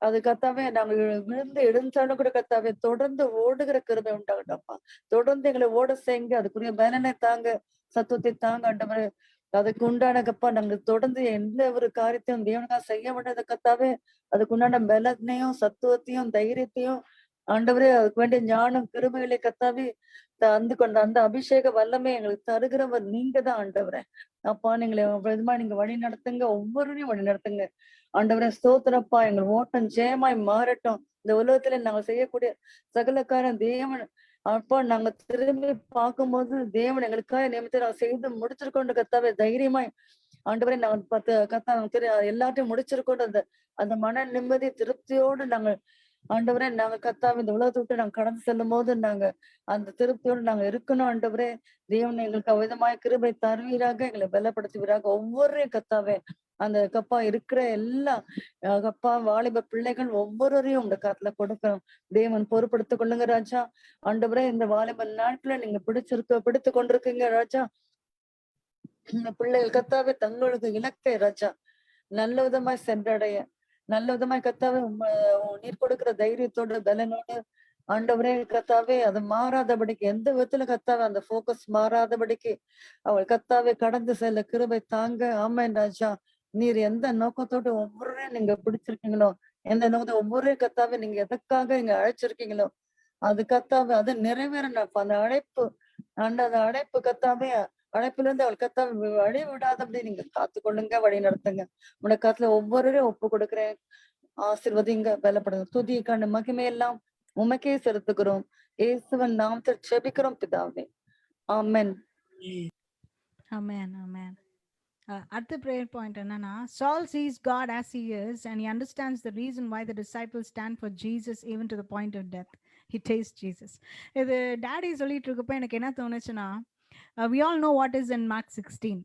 அது கத்தாவே நாங்க விழுந்து எழுந்தாலும் கூட கத்தாவே தொடர்ந்து ஓடுகிற கிருபை உண்டாகட்டப்பா. தொடர்ந்து எங்களை ஓட செய்யுங்க. அதுக்குரிய பலனை தாங்க, சத்துவத்தை தாங்க ஆண்டவரே. அதுக்கு உண்டானப்பா நாங்க தொடர்ந்து எந்த ஒரு காரியத்தையும் தேவனுக்காக செய்ய வேண்டியது கத்தாவே அதுக்கு உண்டான பலனையும் சத்துவத்தையும் தைரியத்தையும் ஆண்டவரே அதுக்கு வேண்டிய ஞானம் கிருபைகளை கத்தாவே அந்த அபிஷேக வல்லமே எங்களுக்கு தருகிறவர் நீங்க தான் ஆண்டவரே. அப்பா நீங்களை விதமா நீங்க வழி நடத்துங்க, ஒவ்வொருவரையும் வழி நடத்துங்க ஆண்டவரே ஸ்தோத்திரப்பா. எங்கள் ஓட்டம் ஜெயமாய் மாறட்டும். இந்த உலகத்துல நாங்க செய்யக்கூடிய சகலக்காரன் தேவன் அப்பா நாங்க திரும்பி பார்க்கும்போது தேவன் எங்களுக்காக நியமித்து நாங்க செய்து முடிச்சிருக்கோன்ற கத்தாவே தைரியமாய் ஆண்டவரே நாங்க எல்லாத்தையும் முடிச்சிருக்கோன்ற அந்த மன நிம்மதி திருப்தியோடு நாங்க ஆண்டவரே நாங்க கத்தாவே இந்த உலகத்தை விட்டு நாங்க கடந்து செல்லும் போது நாங்க அந்த திருப்தியோடு நாங்க இருக்கணும் ஆண்டவரே. தேவன் எங்களுக்கு அவ்விதமாய் கிருபை தருவீராக, எங்களை பலப்படுத்துவீராக. ஒவ்வொருவரையும் கத்தாவே அந்த கப்பா இருக்கிற எல்லா கப்பா வாலிப பிள்ளைகள் ஒவ்வொருவரையும் உங்க காத்துல கொடுக்கணும். தேவன் பொறுப்படுத்திக் கொள்ளுங்க ராஜா. ஆண்டவரே இந்த வாலிப நாட்களை நீங்க பிடித்து கொண்டிருக்கீங்க ராஜா. இந்த பிள்ளைகள் கத்தாவே தங்களுக்கு இலக்கை ராஜா நல்ல விதமாய் சென்றடைய நல்ல விதமாய் கத்தாவே நீர் கொடுக்கிற தைரியத்தோடு பலனோடு ஆண்டவரே கத்தாவே அது மாறாதபடிக்கு எந்த விதத்துல கத்தாவே அந்த போக்கஸ் மாறாதபடிக்கு அவள் கத்தாவே கடந்து செல்ல கிருபை தாங்க. ஆமேன் ராஜா. நீர் எந்த நோக்கத்தோடு ஒவ்வொருவரையும் நீங்க பிடிச்சிருக்கீங்களோ, எந்த நோக்கத்தை ஒவ்வொரு கத்தாவே நீங்க எதற்காக நீங்க அழைச்சிருக்கீங்களோ அது கத்தாவே அது நிறைவேறணும். அந்த அழைப்பு அந்த அழைப்பு கத்தாவே அழைப்புல இருந்து அவள் கத்தாவே வழி விடாதபடி நீங்க காத்து கொள்ளுங்க, வழி நடத்துங்க. உனக்கு காத்துல ஒவ்வொருவரையும் ஒப்பு கொடுக்குறேன் ஆசீர்வதிங்க, பலப்படுங்க. துதி கண்டு மகிமையெல்லாம் உமக்கே செலுத்துகிறோம். இயேசுவின் நாமத்தில் ஜெபிக்கிறோம் பிதாவே. ஆமென். Amen. Amen. At the prayer point, என்னன்னா, Saul sees God as he is, and he understands the reason why the disciples stand for Jesus even to the point of death. He tastes Jesus. இது daddy சொல்லிட்டு இருக்கப்ப எனக்கு என்ன தோணுச்சுன்னா, we all know what is in Mark 16.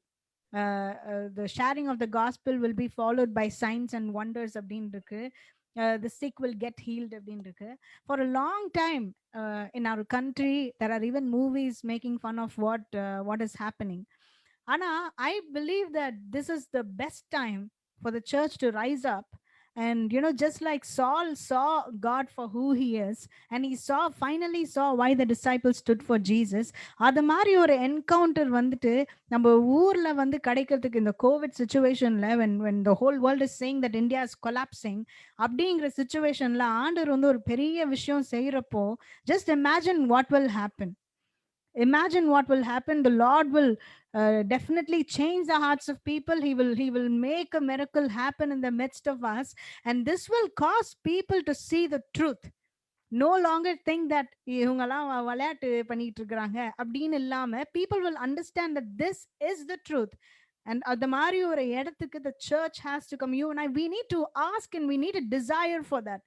The sharing of the gospel will be followed by signs and wonders அப்படின்னு இருக்கு. The sick will get healed அப்படின்னு இருக்கு. For a long time in our country, there are even movies making fun of what is happening. Anna, I believe that this is the best time for the church to rise up. And just like Saul saw God for who he is, and he finally saw why the disciples stood for Jesus, அது மாதிரி ஒரு encounter வந்துட்டு நம்ம ஊர்ல வந்து கிடைக்கிறதுக்கு இந்த Covid சுச்சுவேஷன்ல when the whole world is saying that India is collapsing, அப்படிங்கிற சுச்சுவேஷன்ல ஆண்டவர் வந்து ஒரு பெரிய விஷயம் செய்யறப்போ, just imagine what will happen. Imagine what will happen. The Lord will definitely change the hearts of people. He will make a miracle happen in the midst of us, and this will cause people to see the truth. No longer think that இவங்கெல்லாம் விளையாட்டு பண்ணிட்டு இருக்காங்க அப்படின்னு இல்லாம, people will understand that this is the truth. And the மாதிரி ஒரு இடத்துக்கு the church has to come. You and I, we need to ask and we need a desire for that.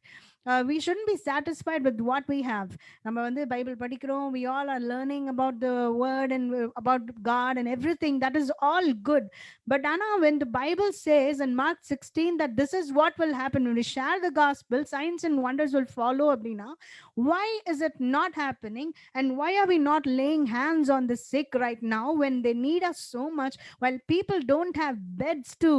We shouldn't be satisfied with what we have. நம்ம வந்து Bible படிக்கிறோம், we all are learning about the word and about God and everything. That is all good. But Anna, when the Bible says in Mark 16 that this is what will happen when we share the gospel, signs and wonders will follow அப்படின்னா, why is it not happening? And why are we not laying hands on the sick right now when they need us so much, while people don't have beds to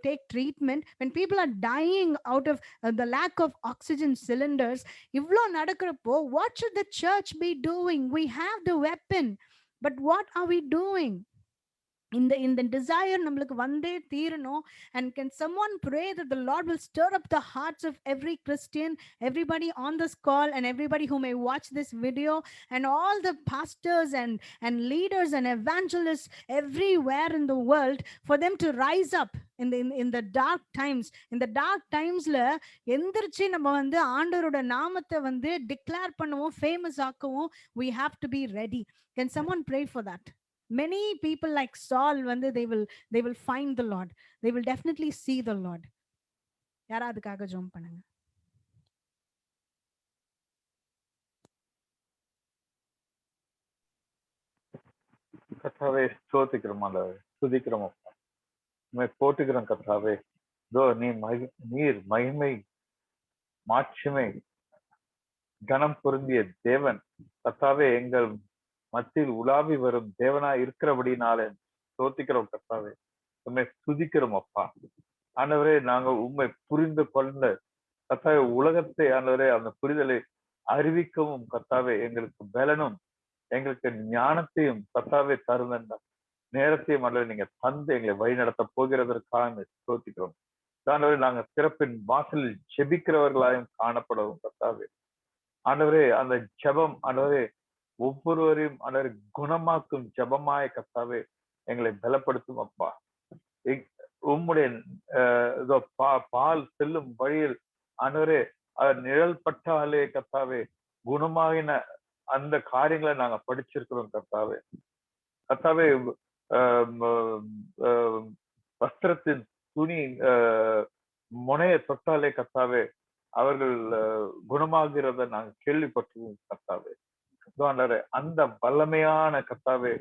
take treatment, when people are dying out of the lack of oxygen cylinders? Ivlo nadakrappo, what should the church be doing? We have the weapon, but what are we doing? In the desire நம்மளுக்கு வந்தே தீரணும். And can someone pray that the Lord will stir up the hearts of every Christian, everybody on this call, and everybody who may watch this video, and all the pastors and leaders and evangelists everywhere in the world, for them to rise up in the dark times. In the dark timesல எந்திரிச்சு நம்ம வந்து ஆண்டவரோட நாமத்தை வந்து declare பண்ணுவோம், famous ஆக்குவோம். We have to be ready. Can someone pray for that? Many people like Saul வந்து they will find the Lord. They will definitely see the Lord. யாரா அதுக்காக ஜெபம் பண்ணுங்க. கர்த்தாவே ஸ்தோத்திக்கிறோம் ஆண்டவரே, துதிக்கிறோம் அப்பா, உம்மை போற்றுகிறோம் கர்த்தாவே. இதோ நீர் மகிமை, மாட்சிமை, கனம் பொருந்திய தேவன் கர்த்தாவே, எங்கள் மத்தியில் உலாவி வரும் தேவனாய் இருக்கிறபடினாலே ஸ்தோத்திக்கிறோம் கர்த்தாவே, உம்மை துதிக்கிறோம் அப்பா. ஆண்டவரே, நாங்கள் உம்மை புரிந்து கொண்ட கர்த்தாவே, உலகத்தை ஆண்டவரே அந்த புரிதலை அறிவிக்கவும் கர்த்தாவே எங்களுக்கு பலனும் எங்களுக்கு ஞானத்தையும் கர்த்தாவே தருந்த நேரத்தையும் ஆண்டவரே நீங்க தந்து எங்களை வழி நடத்த போகிறதற்காக ஸ்தோத்திக்கிறோம். ஆண்டவரே, நாங்கள் சிறப்பின் வாசலில் ஜெபிக்கிறவர்களாயும் காணப்படவும் கர்த்தாவே. ஆண்டவரே, அந்த ஜெபம் ஆண்டவரே ஒவ்வொருவரையும் ஆண்டவரே குணமாக்கும் ஜெபமாய கர்த்தாவே எங்களை பலப்படுத்தும் அப்பா. உம்முடைய பால் செல்லும் வழியில் ஆண்டவரே நிழல் பட்டாலே கர்த்தாவே குணமாகின அந்த காரியங்களை நாங்க படிச்சிருக்கிறோம் கர்த்தாவே. கர்த்தாவே, வஸ்திரத்தின் துணி முனைய தொட்டாலே கர்த்தாவே அவர்கள் குணமாகிறத நாங்க கேள்விப்பட்டிருக்கோம் கர்த்தாவே. அந்த வல்லமையான கர்த்தாவே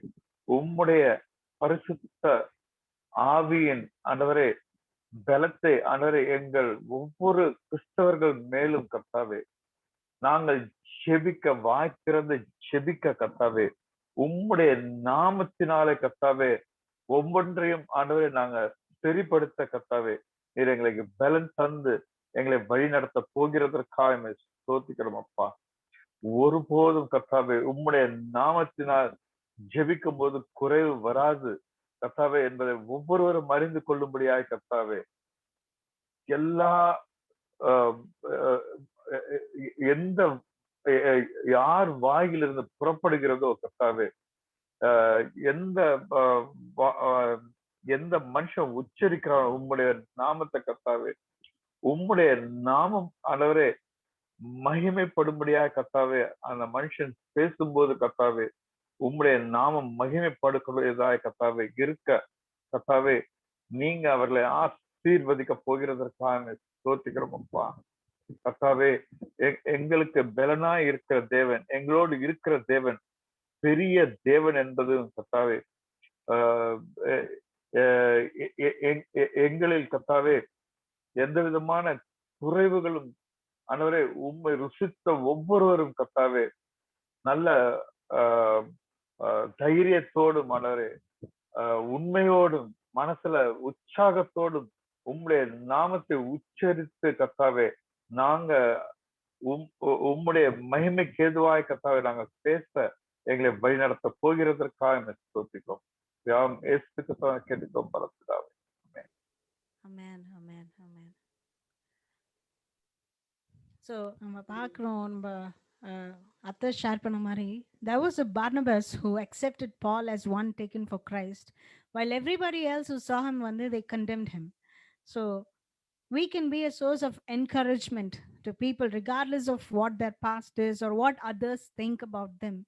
உம்முடைய பரிசுத்த ஆவியின் ஆண்டவரே பலத்தை ஆண்டவரே எங்கள் ஒவ்வொரு கிறிஸ்தவர்கள் மேலும் கர்த்தாவே நாங்கள் செபிக்க, வாய் திறந்து செபிக்க கர்த்தாவே, உம்முடைய நாமத்தினாலே கர்த்தாவே ஒவ்வொன்றையும் ஆண்டவரை நாங்க சரிப்படுத்த கர்த்தாவே நீர் எங்களுக்கு பலன் தந்து எங்களை வழி நடத்த போகிறதற்காக ஸ்தோத்திக்கிறோம் அப்பா. ஒருபோதும் கர்த்தாவே உம்முடைய நாமத்தினால் ஜெபிக்கும் போது குறைவு வராது கர்த்தாவே என்பதை ஒவ்வொருவரும் அறிந்து கொள்ளும்படியாய் கர்த்தாவே எல்லா எந்த யார் வாயிலிருந்து புறப்படுகிறதோ கர்த்தாவே, எந்த மனுஷன் உச்சரிக்கிறான் உம்முடைய நாமத்தை கர்த்தாவே உம்முடைய நாமம் ஆண்டவரே மகிமைப்படும்படியாக கர்த்தாவே, அந்த மனுஷன் பேசும்போது கர்த்தாவே உம்முடைய நாமம் மகிமைப்படுகிறதாய் கர்த்தாவே இருக்க கர்த்தாவே, நீங்க அவர்களை ஆசீர்வதிக்க போகிறதற்காக ஸ்தோத்திக்கிறோம் அப்பா. கர்த்தாவே, எங்களுக்கு பலனாய் இருக்கிற தேவன், எங்களோடு இருக்கிற தேவன் பெரிய தேவன் என்பதும் கர்த்தாவே, எங்களில் கர்த்தாவே எந்த விதமான குறைவுகளும் ஆண்டவரே உம்மை ருசித்த ஒவ்வொருவரும் கர்த்தாவே நல்ல தைரியத்தோடும் ஆண்டவரே உண்மையோடும் மனசுல உற்சாகத்தோடும் உம்முடைய நாமத்தை உச்சரித்து கர்த்தாவே நாங்க உம்முடைய மகிமைக்கு ஏதுவாய் கர்த்தாவே நாங்க பேச எங்களை வழிநடத்த போகிறதற்காக ஸ்தோத்திக்கிறோம். யாம் இயேசுவுக்கு தான் கேட்டுக்கோம் பரப்பிதாவே. Amen, amen, amen. So நம்ம பார்க்குறோம், நம்ம அத்தை ஷேர் பண்ண மாதிரி, there was a Barnabas who accepted Paul as one taken for Christ, while everybody else who saw him வந்து they condemned him. So we can be a source of encouragement to people regardless of what their past is or what others think about them.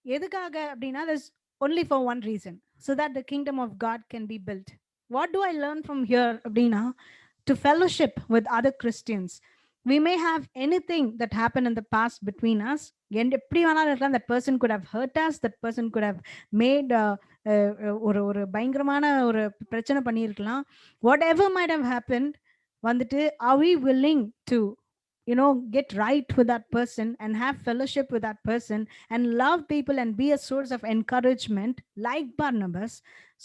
எதுக்காக அப்படின்னா, there's only for one reason, so that the kingdom of God can be built. What do I learn from here அப்படின்னா, to fellowship with other Christians. We may have anything that happened in the past between us, and எப்படி வேணாலும் இருக்கலாம், that person could have hurt us, that person could have made ஒரு பயங்கரமான ஒரு பிரச்சனை பண்ணியிருக்கலாம். Whatever might have happened, வந்துட்டு are we willing to get right with that person and have fellowship with that person and love people and be a source of encouragement like Barnabas,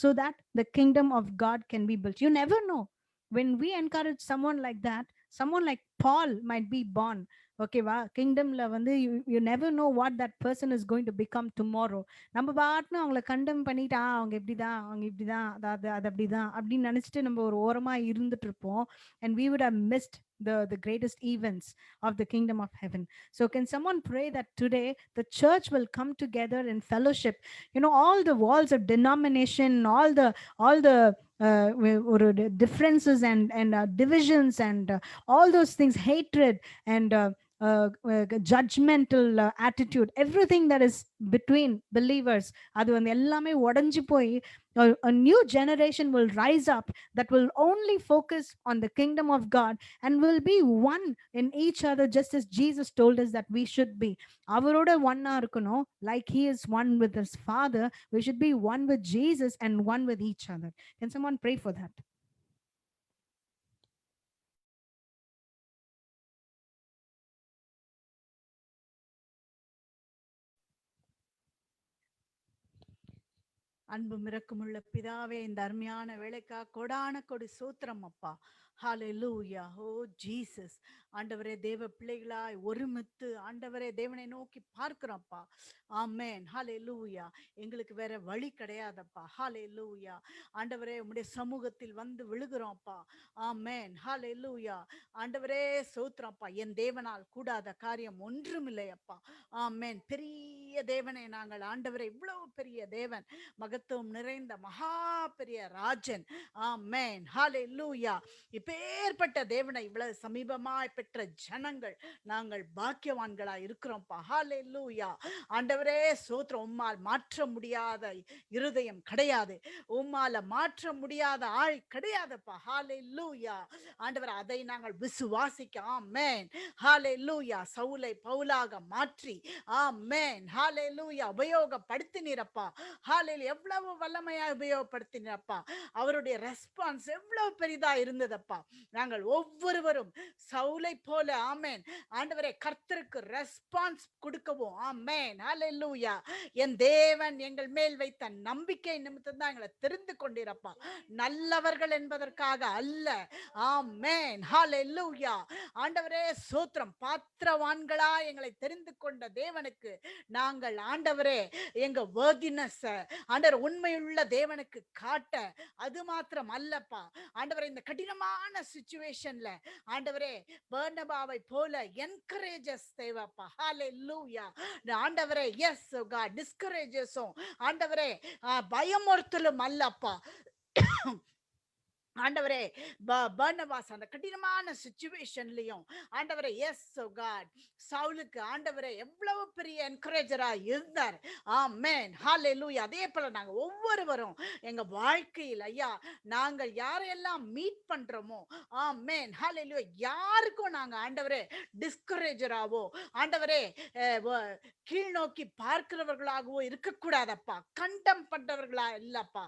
so that the kingdom of God can be built. You never know, when we encourage someone like that, someone like Paul might be born. Okay va, kingdomல வந்து you never know what that person is going to become tomorrow. நம்ம பாட்டுன்னு அவங்கள condemn பண்ணிட்டா, அவங்க இப்படிதான், அவங்க இப்படிதான், அது அப்படிதான் அப்படின்னு நினைச்சிட்டு நம்ம ஒரு ஓரமா இருந்துட்டு இருப்போம், and we would have missed the greatest events of the kingdom of heaven. So can someone pray that today the church will come together in fellowship? All the walls of denomination, all the differences and divisions and all those things, hatred and judgmental attitude, everything that is between believers, adu and ellame odanji poi a new generation will rise up that will only focus on the kingdom of God and will be one in each other, just as Jesus told us that we should be. Avaroda one ah irukanum, like he is one with his Father, we should be one with Jesus and one with each other. Can someone pray for that? அன்பு மிரக்கமுள்ள பிதாவே, இந்த அருமையான வேலைக்கா கொடான கொடி சூத்திரம் அப்பா. ஹalleluya. ஓ Jesus, ஆண்டவரே தேவ பிள்ளைகளாய் ஒருமித்து ஆண்டவரே தேவனை நோக்கி பார்க்கிறோம்ப்பா. ஆமென். ஹalleluya. எங்களுக்கு வேற வழி கிடையாதப்பா. ஹalleluya. ஆண்டவரே உம்முடைய சமூகத்தில் வந்து விழுகிறோம்ப்பா. ஆமென். ஹalleluya. ஆண்டவரே சூத்திரம்ப்பா, என் தேவனால் கூடாத காரியம் ஒன்றுமில்லையப்பா. ஆமென். பெரிய தேவனை நாங்கள் ஆண்டவரே, இவ்வளவு பெரிய தேவன், மகத்துவம் நிறைந்த மகா பெரிய ராஜன். ஆமென். ஹalleluya. இப்பேற்பட்ட தேவனை இவ்வளவு சமீபமாய் பெற்ற ஜனங்கள் நாங்கள் பாக்கியவான்களாய் இருக்கிறோம்ப்பா. ஹalleluya. ஆண்டவரே ஸ்தோத்திரம். உம்மால் மாற்ற முடியாத இருதயம் கிடையாது, உம்மால மாற்ற முடியாத ஆள் கிடையாதுப்பா. ஹalleluya. ஆண்டவர், அதை நாங்கள் விசுவாசிக்க. ஆமென். ஹalleluya. சவுலை பவுலாக மாற்றி ஆமென் ஹalleluya உபயோகப்படுத்தினீரப்பா. ஹalleluya. எவ்வளவு வல்லமையா உபயோகப்படுத்தினீரப்பா. அவருடைய ரெஸ்பான்ஸ் எவ்வளவு பெரிதா இருந்ததப்பா. நாங்கள் ஒவ்வொருவரும் சவுலை போல ஆமென் ஆண்டவரே கர்த்தருக்கு ரெஸ்பான்ஸ் கொடுக்கவும். ஆமென் ஹalleluya. என் தேவன் எங்கள் மேல் வைத்த நம்பிக்கை நிமித்தம் தான் எங்களை தெரிந்து கொண்டிருப்பா, நல்லவர்கள் என்பதற்காக அல்ல. ஆமென் ஹalleluya. ஆண்டவரே ஸ்தோத்திரம். பாத்திரவான்களா எங்களை தெரிந்து கொண்ட தேவனுக்கு நாங்கள் ஆண்டவரே எங்க worthiness ஆண்டவர் உண்மையுள்ள தேவனுக்கு காட்ட, அது மாத்திரம் அல்லப்பா ஆண்டவரே, இந்த கடினமான சிச்சுவேஷன்ல ஆண்டவரே பர்னபாவை போல என்கரேஜஸ் தேவைப்பா. ஹalleluya. ஆண்டவரே எஸ் God டிஸ்கரேஜஸும் ஆண்டவரே பயமுறுத்தலும் அல்லப்பா. ஆண்டவரே பர்னபாஸ் அந்த கடினமான சிச்சுவேஷன்லயும் ஆண்டவரே எஸ் காட் சவுலுக்கு ஆண்டவரே எவ்வளவு பெரிய என்கரேஜரா இருந்தார். ஆமென் ஹalleluya. அதே போல நாங்க ஒவ்வொருவரும் எங்க வாழ்க்கையில் ஐயா நாங்கள் யாரையெல்லாம் மீட் பண்றோமோ ஆமென் ஹalleluya யாருக்கும் நாங்க ஆண்டவரே டிஸ்கரேஜராவோ ஆண்டவரே கீழ் நோக்கி பார்க்கிறவர்களாகவோ இருக்கக்கூடாதப்பா, கண்டம் பண்றவர்களா இல்லப்பா.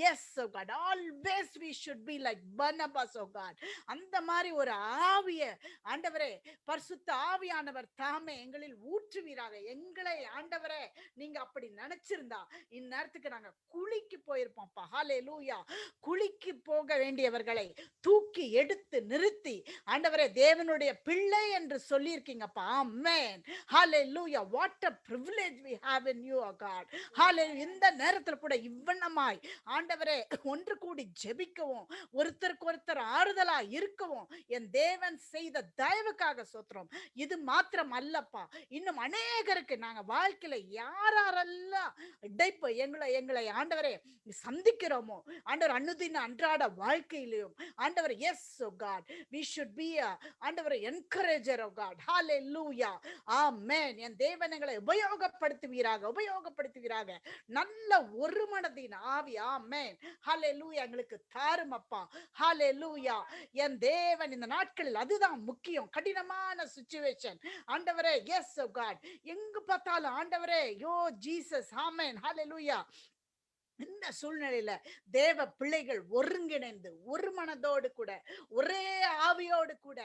Yes God always we should be like Barnabas, oh God. அந்த மாதிரி ஒரு ஆவிய ஆண்டவரே பரிசுத்த ஆவியானவர் தாமே எங்களில் ஊற்றுவீராக. எங்களை ஆண்டவரே நீங்க அப்படி நினைச்சிருந்தா இந்நேரத்துக்கு நாங்க குளிக்கு போயிருப்போம்ப்பா. ஹalleluya. குளிக்கு போக வேண்டியவர்களை தூக்கி எடுத்து நிறுத்தி ஆண்டவரே தேவனுடைய பிள்ளை என்று சொல்லியிருக்கீங்கப்பா. ஆமென் ஹalleluya. what a privilege we have in you, oh God. ஹalleluya. இந்த நேரத்துல கூட இவ்வண்ணமாய் ஆண்டவரே ஒன்று கூடி ஜெபிக்கவும் ஒருத்தருக்கு ஒருத்தர் ஆறுதலா இருக்கவும் என் தேவன் செய்த தயவுக்காக சோத்திரம். இது மாத்திரம் அல்லப்பா, இன்னும் அநேகருக்கு நாங்க வாழ்க்கையில யாரெல்லாம் இடைப்பு எங்களை ஆண்டவரே சந்திக்கிறோமோ ஆண்டவர் அனுதின அன்றாட வாழ்க்கையிலும் ஆண்டவர் yes O God we should be a ஆண்டவர் என்கரேஜர் ஓ காட். ஹalleluya. ஆமென். என் தேவன் எங்களை உபயோகப்படுத்துவீராக நல்ல ஒரு மனதின் ஆவி ஆமென் ஹalleluya எங்களுக்கு தாரும் அப்பா. ஹalleluya. என் தேவன் இந்த நாட்களில் அதுதான் முக்கியம். கடினமான சிச்சுவேஷன் ஆண்டவரே எஸ் ஓ காட் எங்கு பார்த்தாலும் ஆண்டவரே யோ ஜீசஸ் ஆமென் ஹalleluya. இந்த சூழ்நிலையில தேவ பிள்ளைகள் ஒருங்கிணைந்து ஒரு மனதோடு கூட ஒரே ஆவியோடு கூட